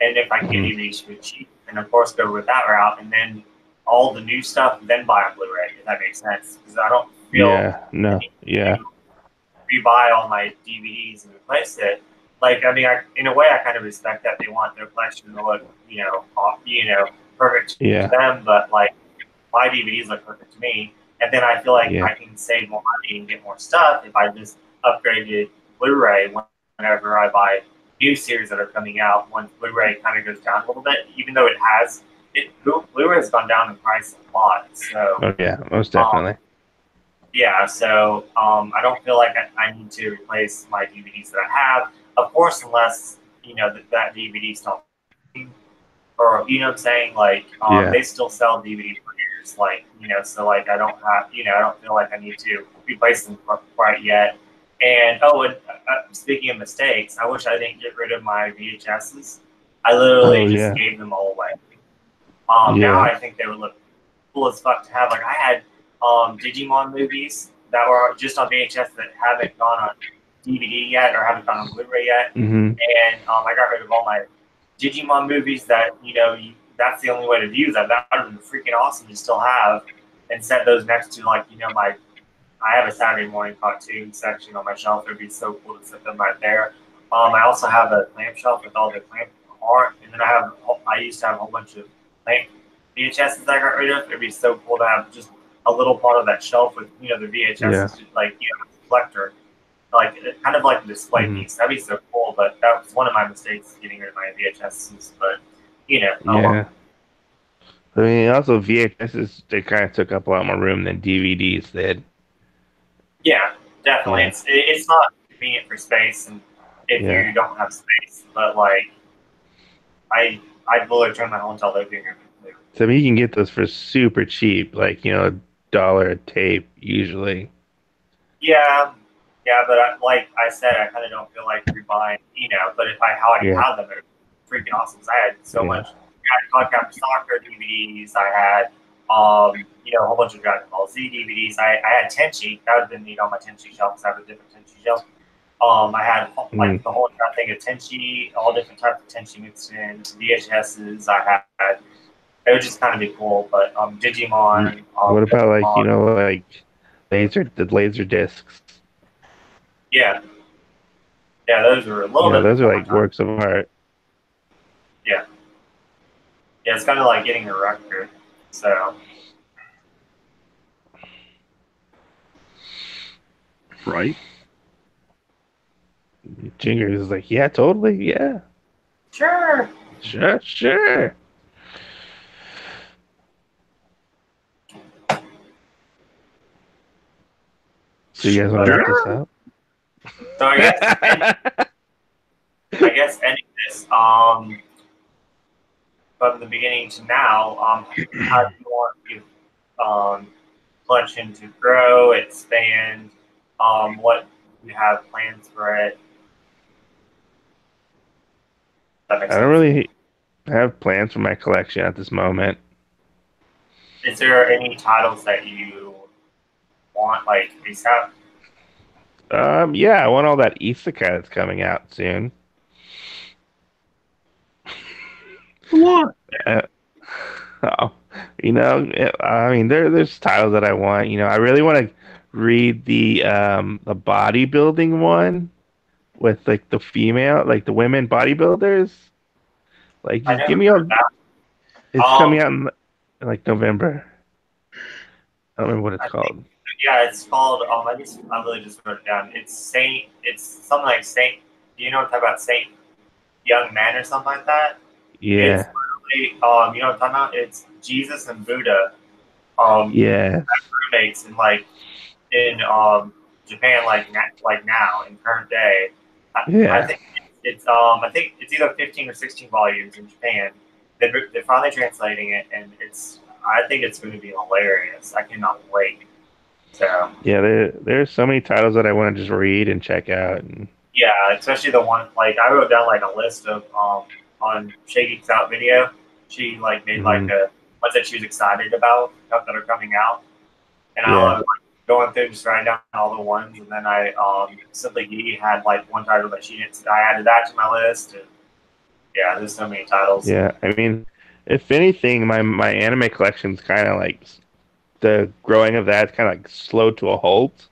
and if I can get Mhm. DVDs for cheap, and of course go with that route, and then all the new stuff, then buy a Blu-ray if that makes sense. Because I don't feel Yeah. the No. need Yeah. to rebuy all my DVDs and replace it. Like I mean, in a way, I kind of respect that they want their collection to look perfect to Yeah. them, but like my DVDs look perfect to me. And then I feel like Yeah. I can save more money and get more stuff if I just upgraded Blu-ray whenever I buy new series that are coming out. Once Blu-ray kind of goes down a little bit, even though Blu-ray has gone down in price a lot. So Oh yeah. Most definitely. yeah, so I don't feel like I need to replace my DVDs that I have. Of course, unless that DVD still, or you know what I'm saying, like Yeah. they still sell DVD players, like so like I don't have I don't feel like I need to replace them quite yet. And speaking of mistakes, I wish I didn't get rid of my VHSs. I literally Oh just yeah. gave them all away. Now Yeah. I think they would look cool as fuck to have. Like I had Digimon movies that were just on VHS that haven't gone on DVD yet or haven't gone on Blu-ray yet, Hmm. and I got rid of all my Digimon movies that that's the only way to view them. That would have been freaking awesome to still have, and set those next to like my. I have a Saturday morning cartoon section on my shelf. It'd be so cool to set them right there. I also have a clamp shelf with all the clamp art, and then I used to have a whole bunch of clamp VHSs that I got rid of. It'd be so cool to have just a little part of that shelf with the VHSs, Yeah. like collector, like kind of like a display Mhm. piece. That'd be so cool. But that was one of my mistakes, getting rid of my VHSs. But Yeah. I mean, also VHSs, they kind of took up a lot more room than DVDs did. yeah, definitely. Yeah. It's not convenient for space, and if Yeah. you don't have space, but like I'd literally turn my whole entire living room. So I mean, you can get those for super cheap, like $1 a tape usually. Yeah, yeah, but like I said, I kind of don't feel like rebuying, But if I Yeah. had them, it would be freaking awesome. 'Cause I had so Yeah. much. I had Podcast Soccer DVDs. I had, a whole bunch of Dragon Ball Z DVDs. I had Tenchi. That would have been neat on my Tenchi shelf because I have a different Tenchi shelf. I had like the whole entire thing of Tenchi, all different types of Tenchi mixed in, VHSs. I had. It would just kind of be cool, but Digimon. What about like Pokemon, like the laser discs? yeah, yeah, those were a little bit Those are before my like time. works of art. Yeah, yeah, it's kind of like getting a record. So Right? Jingers is like, yeah, totally, yeah, sure. sure. So you guys want to wrap this up? So I guess ending this from the beginning to now, how do you want your collection to grow, expand? What do you have plans for it? That makes I don't sense. really have plans for my collection at this moment. Is there any titles that you want like ASAP? Yeah, I want all that isekai that's coming out soon. What? Oh, I mean, there's titles that I want. I really want to read the bodybuilding one with like the female, like the women bodybuilders. Like, I just never give me all. heard that. It's coming out in like November. I don't remember what it's I called. think, yeah, it's called. I really just wrote it down. It's Saint. It's something like Saint. Do you know what I'm talking about? Saint Young Men or something like that. It's Yeah, literally, you know what I'm talking about? It's Jesus and Buddha, yeah, roommates in like in Japan, like now in current day. I yeah, think I think it's either 15 or 16 volumes in Japan. They're finally translating it, and I think it's going to be hilarious. I cannot wait. So yeah. There's so many titles that I want to just read and check out. And yeah, especially the one like I wrote down like a list of on Shaggy's Out video. She like made like mhm, a ones that she was excited about that are coming out, and I yeah, was like, going through just writing down all the ones, and then I Simply Gee had like one title that she didn't. I added that to my list, and yeah, there's so many titles. yeah. I mean, if anything, my anime collection's kind of like the growing of that's kind of like slowed to a halt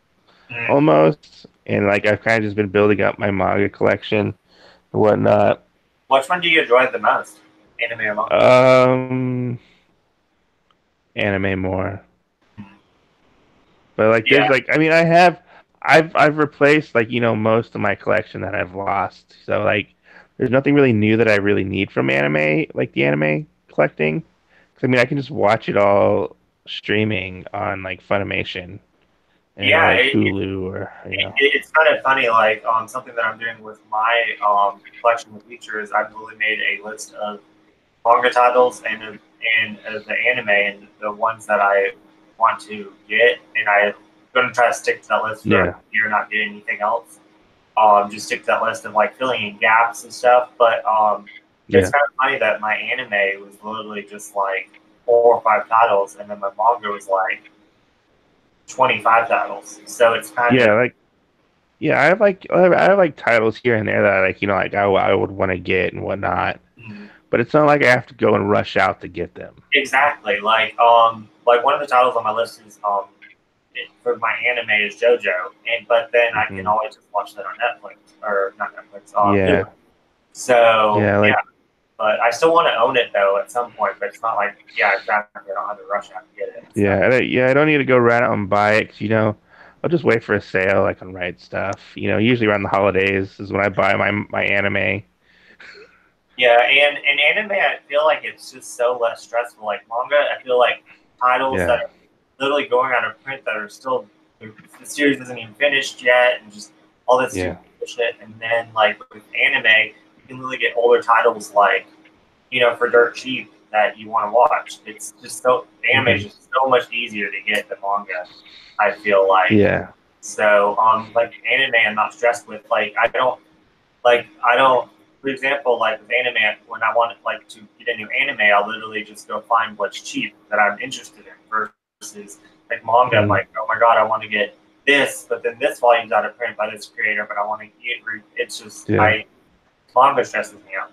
Mm. almost, and like I've kind of just been building up my manga collection and whatnot. Which one do you enjoy the most, anime or manga? Um, Anime more. But like there's Yeah, like I mean I've replaced like most of my collection that I've lost. So like there's nothing really new that I really need from anime, like the anime collecting. 'Cause, I mean I can just watch it all streaming on like Funimation and yeah. like Hulu or It's kind of funny, like something that I'm doing with my collection of features. I've really made a list of manga titles and the anime and the ones that I want to get, and I'm going to try to stick to that list for a Yeah. year, not get anything else. Just stick to that list of like filling in gaps and stuff. But it's Yeah. kind of funny that my anime was literally just like 4 or 5 titles, and then my manga was like 25 titles. So it's kind of Yeah, like yeah, I have like titles here and there that like like I would want to get and whatnot. But it's not like I have to go and rush out to get them. exactly like one of the titles on my list is for my anime is JoJo, and but then I can Hmm. always just watch that on Netflix or not Netflix. Yeah. Hulu. So Yeah, yeah, like but I still want to own it though at some point. But it's not like exactly. I don't have to rush out to get it. So yeah, I don't need to go right out and buy it 'cause, I'll just wait for a sale like on Right Stuff. Usually around the holidays is when I buy my anime. yeah, and in anime, I feel like it's just so less stressful. Like manga, I feel like titles that Yeah. are literally going out of print that are still the series isn't even finished yet, and just all this Yeah. stupid shit. And then like with anime, you can really get older titles like for dirt cheap that you want to watch. It's just anime is Hmm. just so much easier to get than manga. I feel like Yeah. so like anime, I'm not stressed with. I don't. For example, like with anime, when I want like to get a new anime, I'll literally just go find what's cheap that I'm interested in. Versus like manga, I'm Mm. like, oh my god, I want to get this, but then this volume's out of print by this creator, but I want to get. It's just Yeah. manga stresses me out.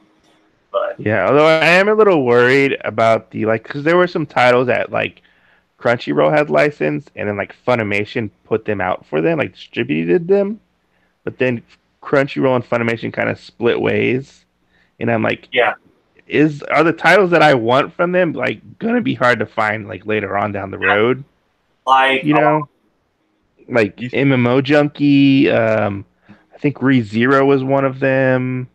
But Yeah. Although I am a little worried about the because there were some titles that like Crunchyroll had licensed and then like Funimation put them out for them, like distributed them. But then Crunchyroll and Funimation kind of split ways, and I'm like, yeah, are the titles that I want from them like gonna be hard to find like later on down the road? like You know, like You, MMO Junkie. I think ReZero was one of them,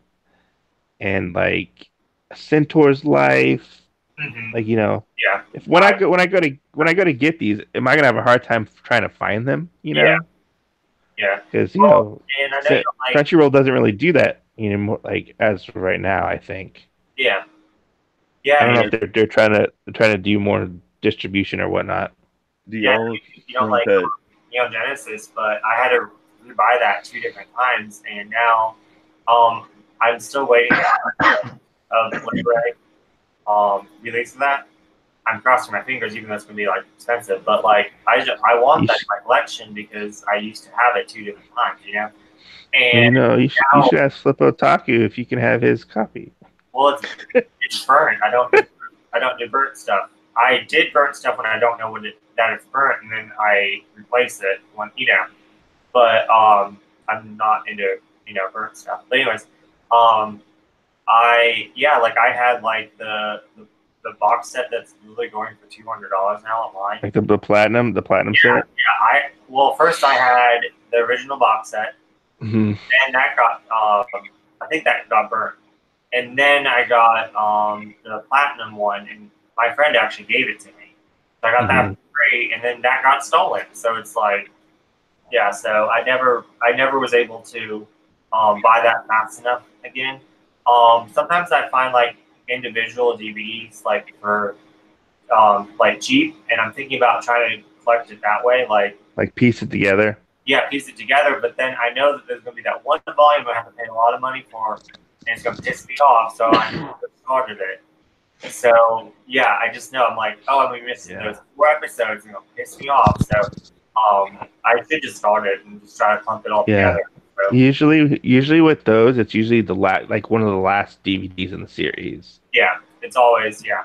and like Centaur's Life. mhm, Like yeah, if when I go to get these, am I gonna have a hard time trying to find them? yeah, yeah. Because Well, and I know you Cent- don't like, Crunchyroll doesn't really do that anymore. Like as of right now, I think. yeah, yeah. I I don't know mean, if they're trying to do more distribution or whatnot. do yeah, y'all you don't think like that? Genesis, but I had to rebuy that 2 different times, and now I'm still waiting of the Blu-ray release of that. I'm crossing my fingers, even though it's gonna be like expensive. But like, I want You that sh- in my collection because I used to have it 2 different times, well, And you now, should ask Flip Otaku if you can have his copy. well, it's burnt. I don't do burnt stuff. I did burn stuff when I don't know that it's burnt, and then I replace it when But I'm not into burnt stuff. But anyways, I had like the box set that's literally going for $200 now online. Like the platinum set. Well, first I had the original box set, Mm-hmm. and that got I think that got burnt, and then I got the platinum one, and my friend actually gave it to me. So I got that for free, and then that got stolen. So it's like, yeah. So I never was able to buy that fast enough again. Sometimes I find like individual DVDs like for like cheap, and I'm thinking about trying to collect it that way, like piece it together. Yeah, piece it together. But then I know that there's going to be that one volume I have to pay a lot of money for, and it's going to piss me off. So I started it. So yeah, I just know I'm like, oh, I'm going to be missing those 4 episodes, and it'll piss me off. So I should just start it and just try to clump it all together. So, usually with those, it's usually like one of the last DVDs in the series. Yeah, it's always Yeah.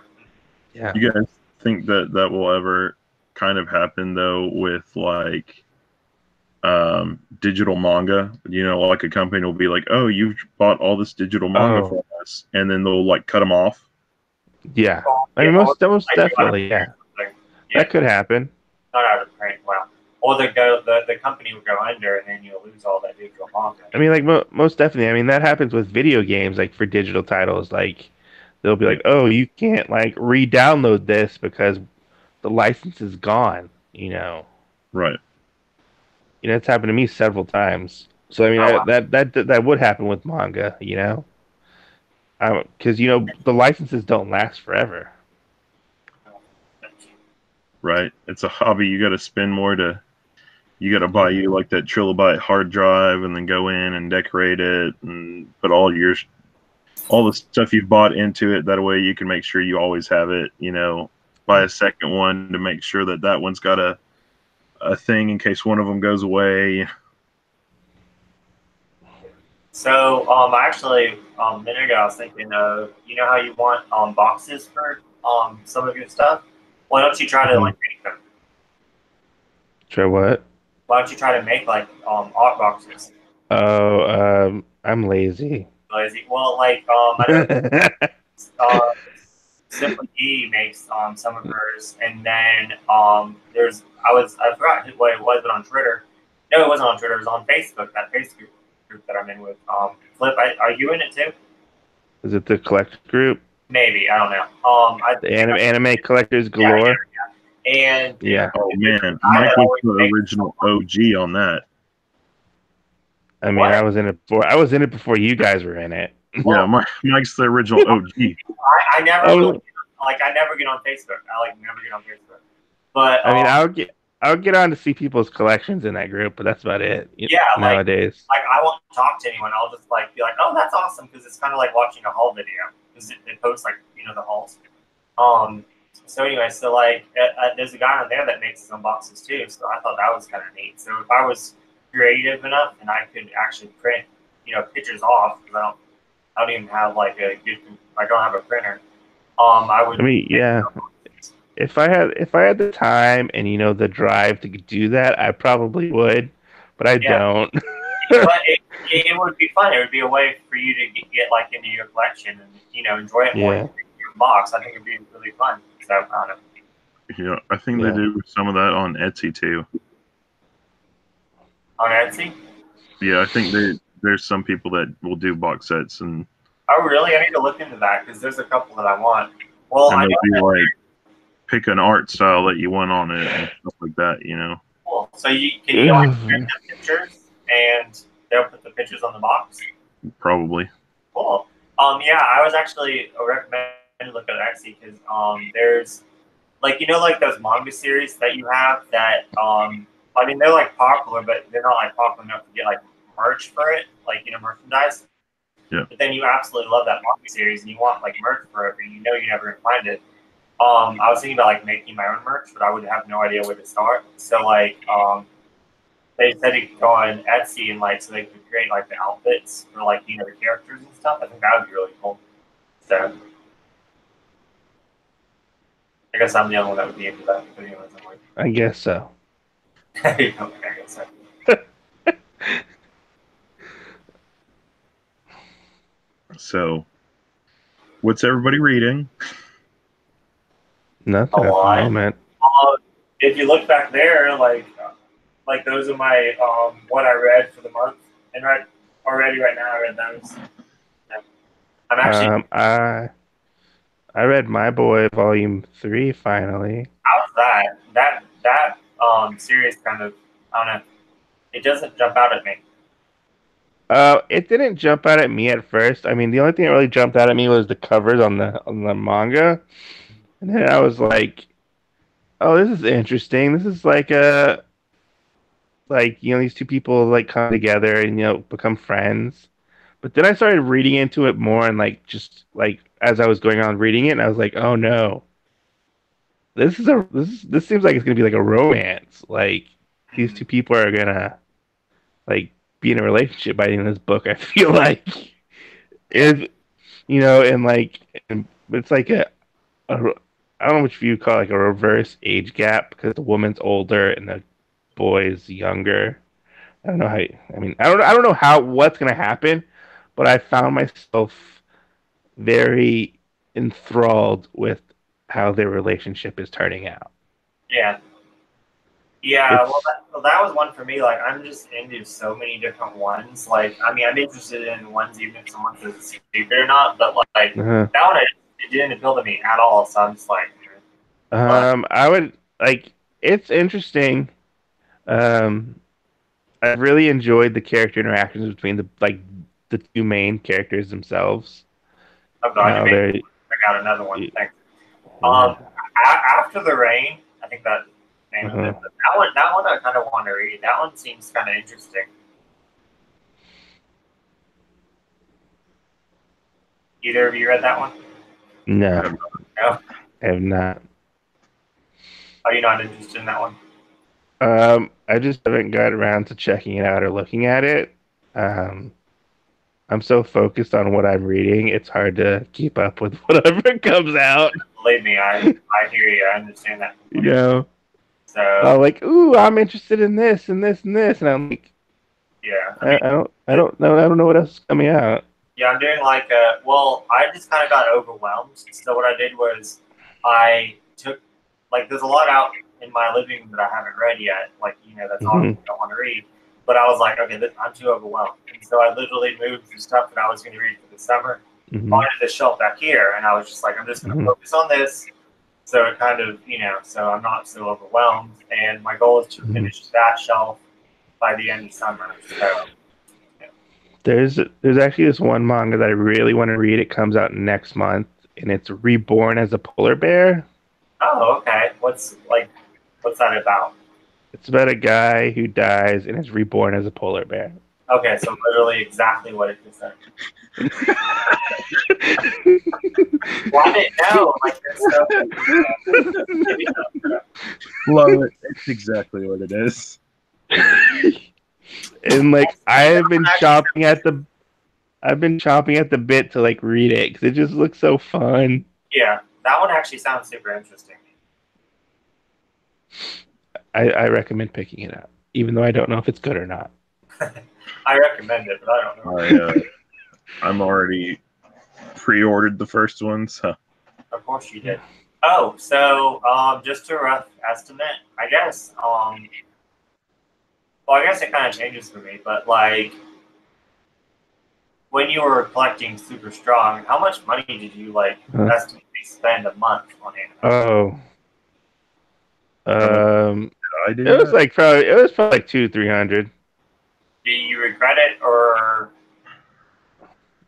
You guys think that will ever kind of happen though with like digital manga? Like a company will be like, oh, you've bought all this digital manga from us, and then they'll like cut them off. Yeah, I mean most definitely, that could happen. Not out of print, well, or the company would go under, and then you'll lose all that digital manga. I mean, like most definitely. I mean, that happens with video games, like for digital titles. Like they'll be like, oh, you can't like re-download this because the license is gone. Right. It's happened to me several times. So I mean, that would happen with manga. Because the licenses don't last forever. Right. It's a hobby. You got to spend more you got to buy you like that trilobite hard drive, and then go in and decorate it and put all the stuff you've bought into it. That way you can make sure you always have it. Buy a second one to make sure that one's got a thing in case one of them goes away. So actually a minute ago I was thinking of, how you want boxes for some of your stuff. Why don't you try to like make them? Try what? Why don't you try to make like art boxes? Oh, I'm lazy. Lazy. Well, like I know, Simply E makes some of hers, and then I forgot what it was, but on Twitter. No, it wasn't on Twitter. It was on Facebook. That Facebook group that I'm in with. Flip, are you in it too? Is it the collect group? Maybe, I don't know. The anime collectors galore. Yeah. And oh man, Mike was the original OG on that. I mean, I was in it before you guys were in it. Yeah, Mike's the original OG. I never get on Facebook. I never get on Facebook. But I mean, I'll get on to see people's collections in that group, but that's about it. Nowadays. I won't talk to anyone. I'll just be like, oh, that's awesome, because it's kind of like watching a haul video, because it posts the hauls. So anyway, there's a guy on there that makes his own boxes too. So I thought that was kind of neat. So if I was creative enough and I could actually print, pictures off, because I don't even have I don't have a printer. I would. I mean, yeah. If I had the time and the drive to do that, I probably would, but I don't. But it would be fun. It would be a way for you to get into your collection and enjoy it more in your box. I think it'd be really fun. So I don't know. Yeah, I think they do some of that on Etsy too. On Etsy? Yeah, I think there's some people that will do box sets and. Oh really? I need to look into that, because there's a couple that I want. Well, and they'll be pick an art style that you want on it and stuff like that. Cool. So can you print the pictures and they'll put the pictures on the box? Probably. Cool. Yeah, I was actually recommending to look at Etsy, because there's those manga series that you have that I mean, they're popular, but they're not popular enough to get merch for it, merchandise. Yeah. But then you absolutely love that manga series and you want merch for it, but you're never gonna find it. I was thinking about making my own merch, but I would have no idea where to start. So they said you could go on Etsy and so they could create the outfits for the characters and stuff. I think that would be really cool. So I guess I'm the only one that would be into that. But anyways, I'm like, I guess so. okay, I guess so. So, what's everybody reading? Nothing A at the lot. moment. If you look back there, like those are my what I read for the month, and already right now I read those. Yeah. I'm actually I read My Boy Volume 3 finally. how's that series kind of, I don't know, it doesn't jump out at me. It didn't jump out at me at first. I mean, the only thing that really jumped out at me was the covers on the manga, and then I was like, "Oh, this is interesting. This is like these two people like come together and become friends." But then I started reading into it more, and like just like as I was going on reading it, and I was like, "Oh no, this seems like it's gonna be like a romance. Like these two people are gonna like be in a relationship by the end of this book." I feel like if and it's like a I don't know which you call it, like a reverse age gap because the woman's older and the boy's younger. I don't know how. I don't know what's gonna happen, but I found myself very enthralled with how their relationship is turning out. Yeah. Yeah, well, that was one for me. Like, I'm just into so many different ones. Like, I mean, I'm interested in ones even if someone says it's stupid or not. But like that one, it didn't appeal to me at all. So I'm just like, I would like. It's interesting. I really enjoyed the character interactions between the two main characters themselves. I'm glad I got another one. Thanks. After the Rain, I think that name of it. But that one I kind of want to read. That one seems kind of interesting. Either of you read that one? No. No? I have not. Are you not interested in that one? I just haven't got around to checking it out or looking at it. I'm so focused on what I'm reading, it's hard to keep up with whatever comes out. Believe me, I hear you. I understand that. You know? So I'm like, ooh, I'm interested in this and this and this, and I'm like, yeah. I don't know what else is coming out. Yeah, I'm doing like I just kind of got overwhelmed. So what I did was I took, like, there's a lot out in my living room that I haven't read yet. Like, that's all I don't want to read. But I was like, okay, I'm too overwhelmed. And so I literally moved the stuff that I was going to read for the summer onto the shelf back here. And I was just like, I'm just going to focus on this. So it kind of, so I'm not so overwhelmed. And my goal is to finish that shelf by the end of summer. So there's actually this one manga that I really want to read. It comes out next month, and it's Reborn as a Polar Bear. Oh, okay. What's that about? It's about a guy who dies and is reborn as a polar bear. Okay, so literally exactly what it just said. Why didn't know? Like, Love it. It's exactly what it is. And like I've been chomping at the bit to like read it because it just looks so fun. Yeah, that one actually sounds super interesting. I recommend picking it up, even though I don't know if it's good or not. I recommend it, but I don't know. I'm already pre-ordered the first one, so. Of course you did. Oh, so just a rough estimate, I guess. Well, I guess it kind of changes for me, but like when you were collecting Super Strong, how much money did you estimate spend a month on anime? It was probably like 200-300. Do you regret it, or?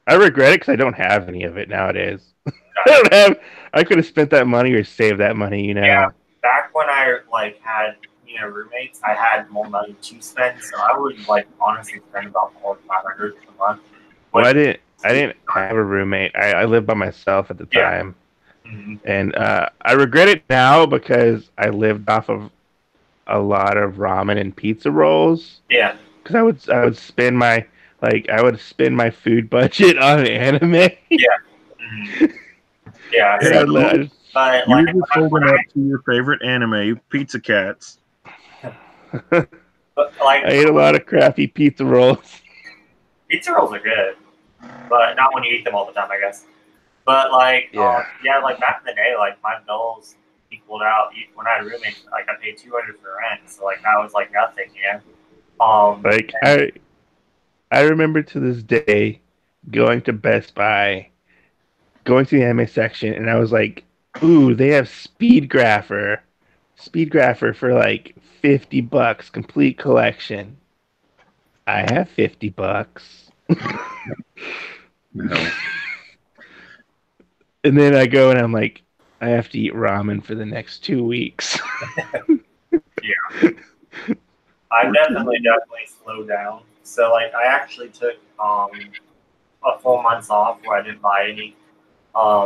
I regret it because I don't have any of it nowadays. I could have spent that money or saved that money, Yeah, back when I had roommates, I had more money to spend, so I would honestly spend about $400-500 a month. Well, I didn't have a roommate. I lived by myself at the time. And I regret it now because I lived off of a lot of ramen and pizza rolls. Yeah. Because I would spend my food budget on anime. Yeah. Yeah. I But You like, were just holding up to your favorite anime, Pizza Cats. but, like I ate a lot of crappy pizza rolls. pizza rolls are good, but not when you eat them all the time, I guess. But like, Yeah. yeah, like back in the day, like my bills equaled out. When I had roommates, like I paid $200 for rent, so like that was like nothing, you know. Like I remember to this day going to Best Buy, going to the anime section, and I was like, "Ooh, they have Speed Grapher for like $50, complete collection." I have $50. No. And then I go and I'm like, I have to eat ramen for the next 2 weeks. I definitely slowed down. So like I actually took a full month off where I didn't buy any.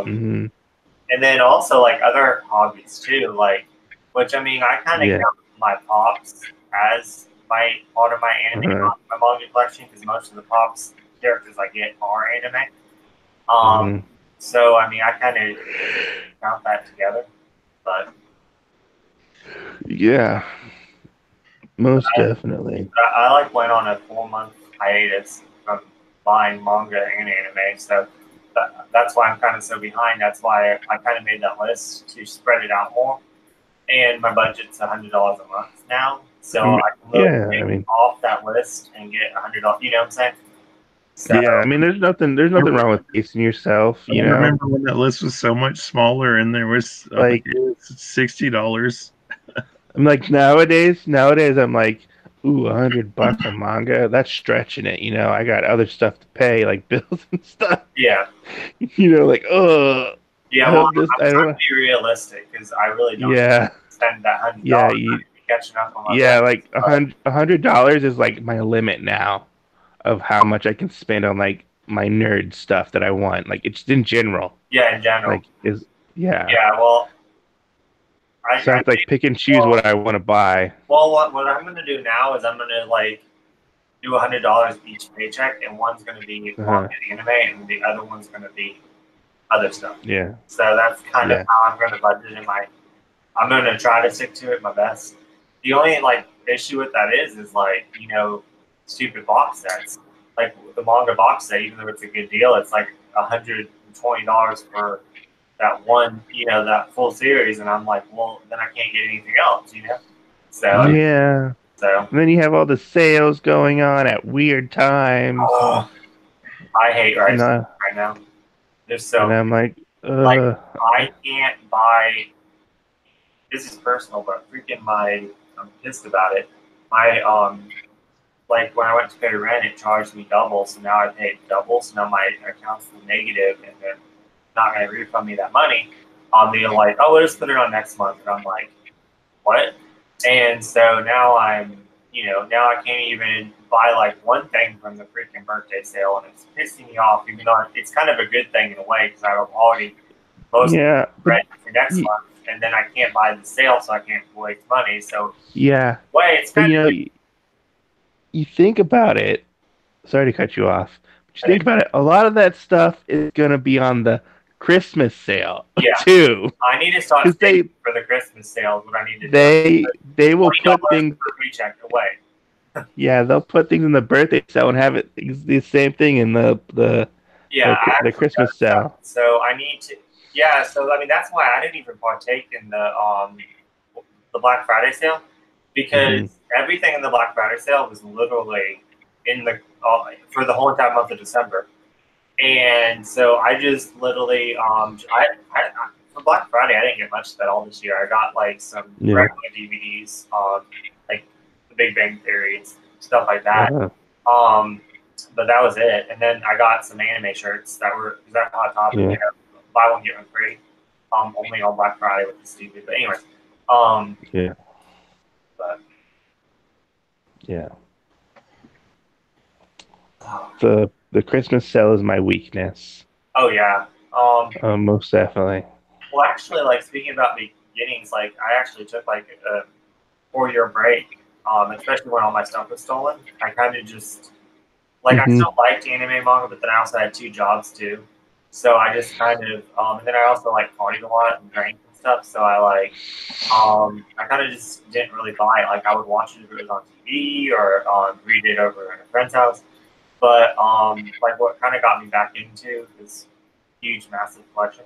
Hmm. And then also like other hobbies too, like which I mean I kind of Yeah. count my pops as my part of my anime Uh-huh. my manga collection because most of the pops characters I get are anime. Mhm. So I mean I kind of count that together, but Yeah, most definitely. I like went on a 4 month hiatus from buying manga and anime, so that's why I'm kind of so behind. That's why I kind of made that list to spread it out more. And my budget's $100 a month now, so Mm, I can Yeah, literally I mean, take off that list and get $100. You know what I'm saying? So yeah, I mean, there's nothing wrong with pacing yourself, I you know? remember when that list was so much smaller, and there was I think Like, it was $60. I'm like nowadays, I'm like, ooh, $100 on manga, that's stretching it, you know? I got other stuff to pay, like bills and stuff, yeah, you know, like, oh, yeah. I Well, hope this, I'm I trying don't, to be realistic because I really don't yeah, spend that $100. yeah, I need to be catching up on my yeah, bills. like $100 is like my limit now of how much I can spend on like my nerd stuff that I want. Like it's in general. Yeah, in general. Like is yeah. Yeah, well, So I I have to like think pick and choose what I want to buy. well, what I'm gonna do now is I'm gonna like do $100 each paycheck, and one's gonna be Uh-huh. manga and anime, and the other one's gonna be other stuff. Yeah. So that's kind of Yeah. how I'm gonna budget in my. I'm gonna try to stick to it my best. The only like issue with that is like stupid box sets. Like the manga box set, even though it's a good deal, it's like $120 for that one, that full series, and I'm like, well, then I can't get anything else. So, Yeah. so And then you have all the sales going on at weird times. oh, I hate And rice right now. There's so I'm like, like I can't buy. This is personal, but I'm pissed about it. My like when I went to pay rent, it charged me double, so now I paid double, so now my account's negative, and they're not going to refund me that money. They're like, oh, we'll just put it on next month, and I'm like, what? And so now now I can't even buy like one thing from the freaking birthday sale, and it's pissing me off. Even though it's kind of a good thing in a way because I've already most yeah. rent for next y- month, and then I can't buy the sale, so I can't waste money. So, Yeah. way it's But kind you of know, you think about it. Sorry to cut you off. But you think about it, a lot of that stuff is gonna be on the Christmas sale Yeah. too. I need to start 'Cause saving for the Christmas sales. What I need to do. They will put $20 things. per paycheck away. Yeah, they'll put things in the birthday sale and have it the same thing in the Yeah, I the actually Christmas got sale. so I need to. Yeah, so I mean that's why I didn't even partake in the Black Friday sale because everything in the Black Friday sale was literally in the for the whole entire month of December, and so I just literally for Black Friday I didn't get much at all this year. I got like some Yeah. regular DVDs, like The Big Bang Theory and stuff like that. Uh-huh. But that was it. And then I got some anime shirts that were Hot Topic. Yeah. Buy one get one free. Only on Black Friday with the stupid. But anyways, Yeah. But Yeah. The Christmas sale is my weakness. oh yeah. Most definitely. Well, actually, like speaking about beginnings, like I actually took like a 4 year break. Especially when all my stuff was stolen. I kind of just I Mhm. still liked anime manga, but then I also had two jobs too. So I just kind of, and then I also like partied a lot and drank and stuff. So I kind of just didn't really buy it. Like I would watch it if it was on TV or read it over at a friend's house. But like what kind of got me back into this huge, massive collection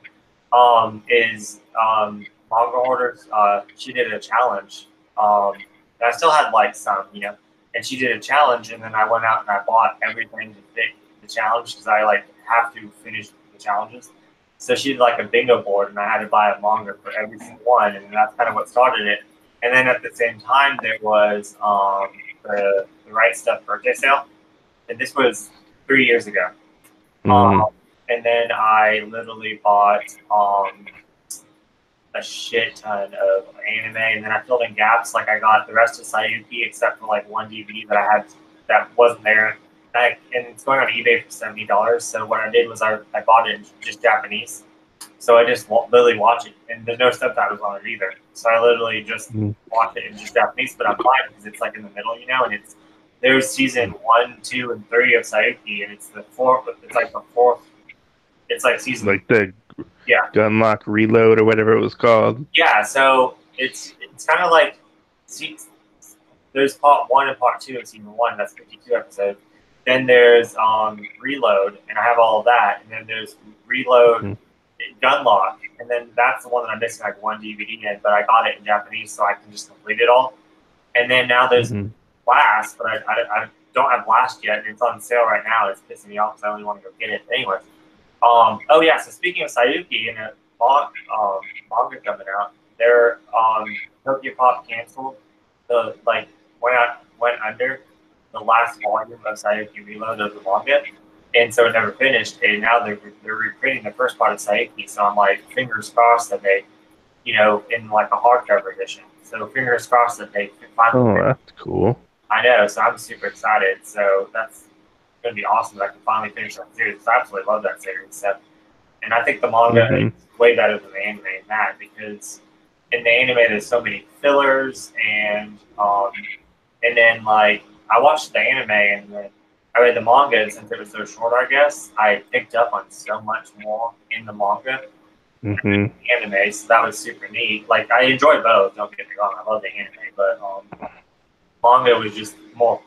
is Manga Hoarders. She did a challenge. And I still had like some, and she did a challenge, and then I went out and I bought everything to fit the challenge because I like have to finish the challenges. So she did like a bingo board, and I had to buy a manga for every single one, and that's kind of what started it. And then at the same time, there was the Right Stuff birthday sale, and this was 3 years ago. And then I literally bought a shit ton of anime, and then I filled in gaps. Like I got the rest of Sayuki except for like one DVD that I had that wasn't there. And it's going on eBay for $70. So what I did was I bought it in just Japanese. So I just literally watch it, and there's no subtitles on it either. So I literally just watch it in just Japanese, but I'm fine because it's like in the middle, and there's season 1, 2, and 3 of Sayuki, and it's the fourth. It's like the fourth. It's like season like the yeah Gunlock Reload or whatever it was called. Yeah, so it's kind of like there's part 1 and part 2 of season 1. That's 52 episodes. Then there's Reload, and I have all of that. And then there's Reload, Gunlock, and then that's the one that I'm missing like one DVD in, but I got it in Japanese so I can just complete it all. And then now there's Blast, but I don't have Blast yet, and it's on sale right now. It's pissing me off because I only want to go get it. Anyways, oh yeah, so speaking of Sayuki and manga coming out, their Tokyo Pop canceled went under the last volume of Sayuki Reload of the manga, and so it never finished. And now they're reprinting the first part of Sayuki. So I'm like, fingers crossed that they, in like a hardcover edition. So fingers crossed that they can finally. Oh, that's cool. I know, so I'm super excited. So that's going to be awesome that I can finally finish that series. I absolutely love that series. So, and I think the manga is way better than the anime in that, because in the anime there's so many fillers, and then like I watched the anime and then I read the manga, and since it was so short, I guess I picked up on so much more in the manga than the anime. So that was super neat. Like I enjoy both. Don't get me wrong, I love the anime, but manga was just more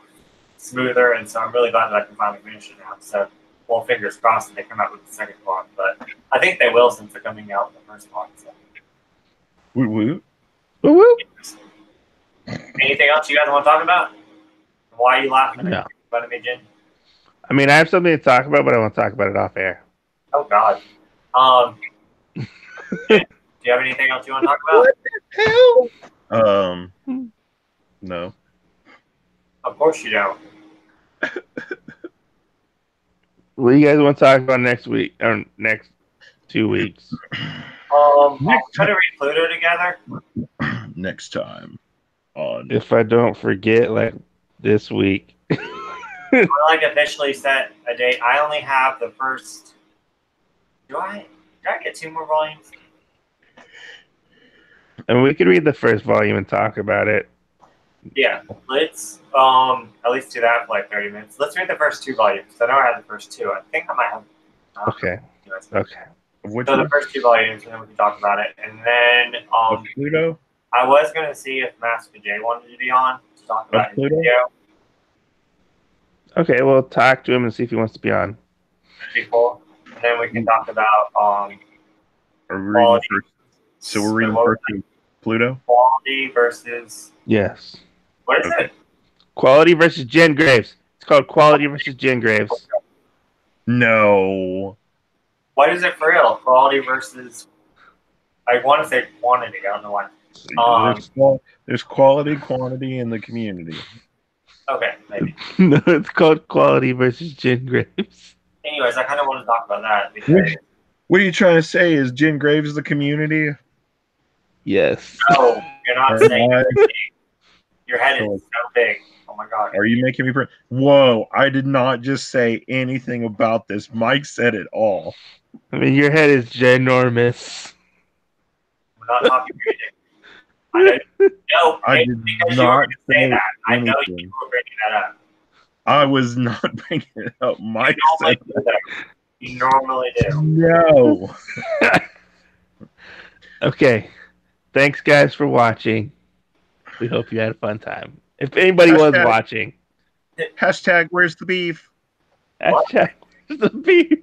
smoother, and so I'm really glad that I can finally finish it now. So, well, fingers crossed that they come out with the second part, but I think they will since they're coming out with the first part. So. Woo woo. Woo woo. Anything else you guys want to talk about? Why are you laughing at me, Jen? I mean, I have something to talk about, but I won't talk about it off air. Oh God. Do you have anything else you want to talk about? What the hell? No. Of course you don't. What do you guys want to talk about next week or next 2 weeks? I'll try to read Pluto together. Next time on. If I don't forget, like this week. I like officially set a date. I only have the first. Did I get 2 more volumes? And we could read the first volume and talk about it. Yeah, let's at least do that for like 30 minutes. Let's read the first 2 volumes. I know I have the first 2. I think I might have. Okay. Okay. So the first 2 volumes, and then we can talk about it. And then Pluto. I was gonna see if Master J wanted to be on to talk about his video. Okay, well, talk to him and see if he wants to be on. Before, and then we can talk about quality. So we're reading first Pluto. Quality versus. Yes. What is it? Quality versus Jen Graves. It's called Quality versus Jen Graves. No. What is it for real? Quality versus. I want to say quantity. I don't know why. There's quality, quantity in the community. Okay, maybe. No, it's called Quality versus Jen Graves. Anyways, I kind of want to talk about that because. What are you trying to say? Is Jen Graves the community? Yes. No, you're not saying anything. Your head is so big. Oh my God. Are you making me? Whoa! I did not just say anything about this. Mike said it all. I mean, your head is ginormous. We're not talking anything. I did not say that. I know you were bringing that up. I was not bringing it up. Mike said that. You normally do. No. Okay. Thanks, guys, for watching. We hope you had a fun time. If anybody was Hashtag- watching, Hashtag where's the beef? hashtag the beef.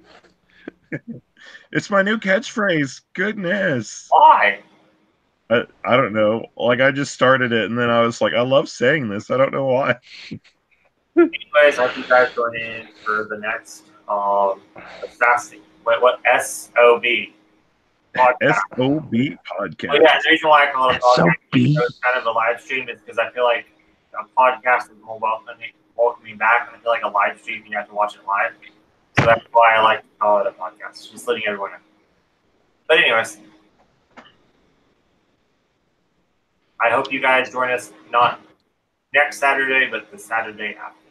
It's my new catchphrase. Goodness. Why? I don't know. Like I just started it and then I was like, I love saying this. I don't know why. Anyways, I hope you guys join in for the next fasting. What SOB podcast. SOB podcast. Well, yeah, the reason why I call it a podcast SOB. it's kind of a live stream is because I feel like a podcast is more welcoming back. I feel like a live stream you have to watch it live. So that's why I like to call it a podcast. Just letting everyone know. But anyways, I hope you guys join us not next Saturday, but the Saturday after.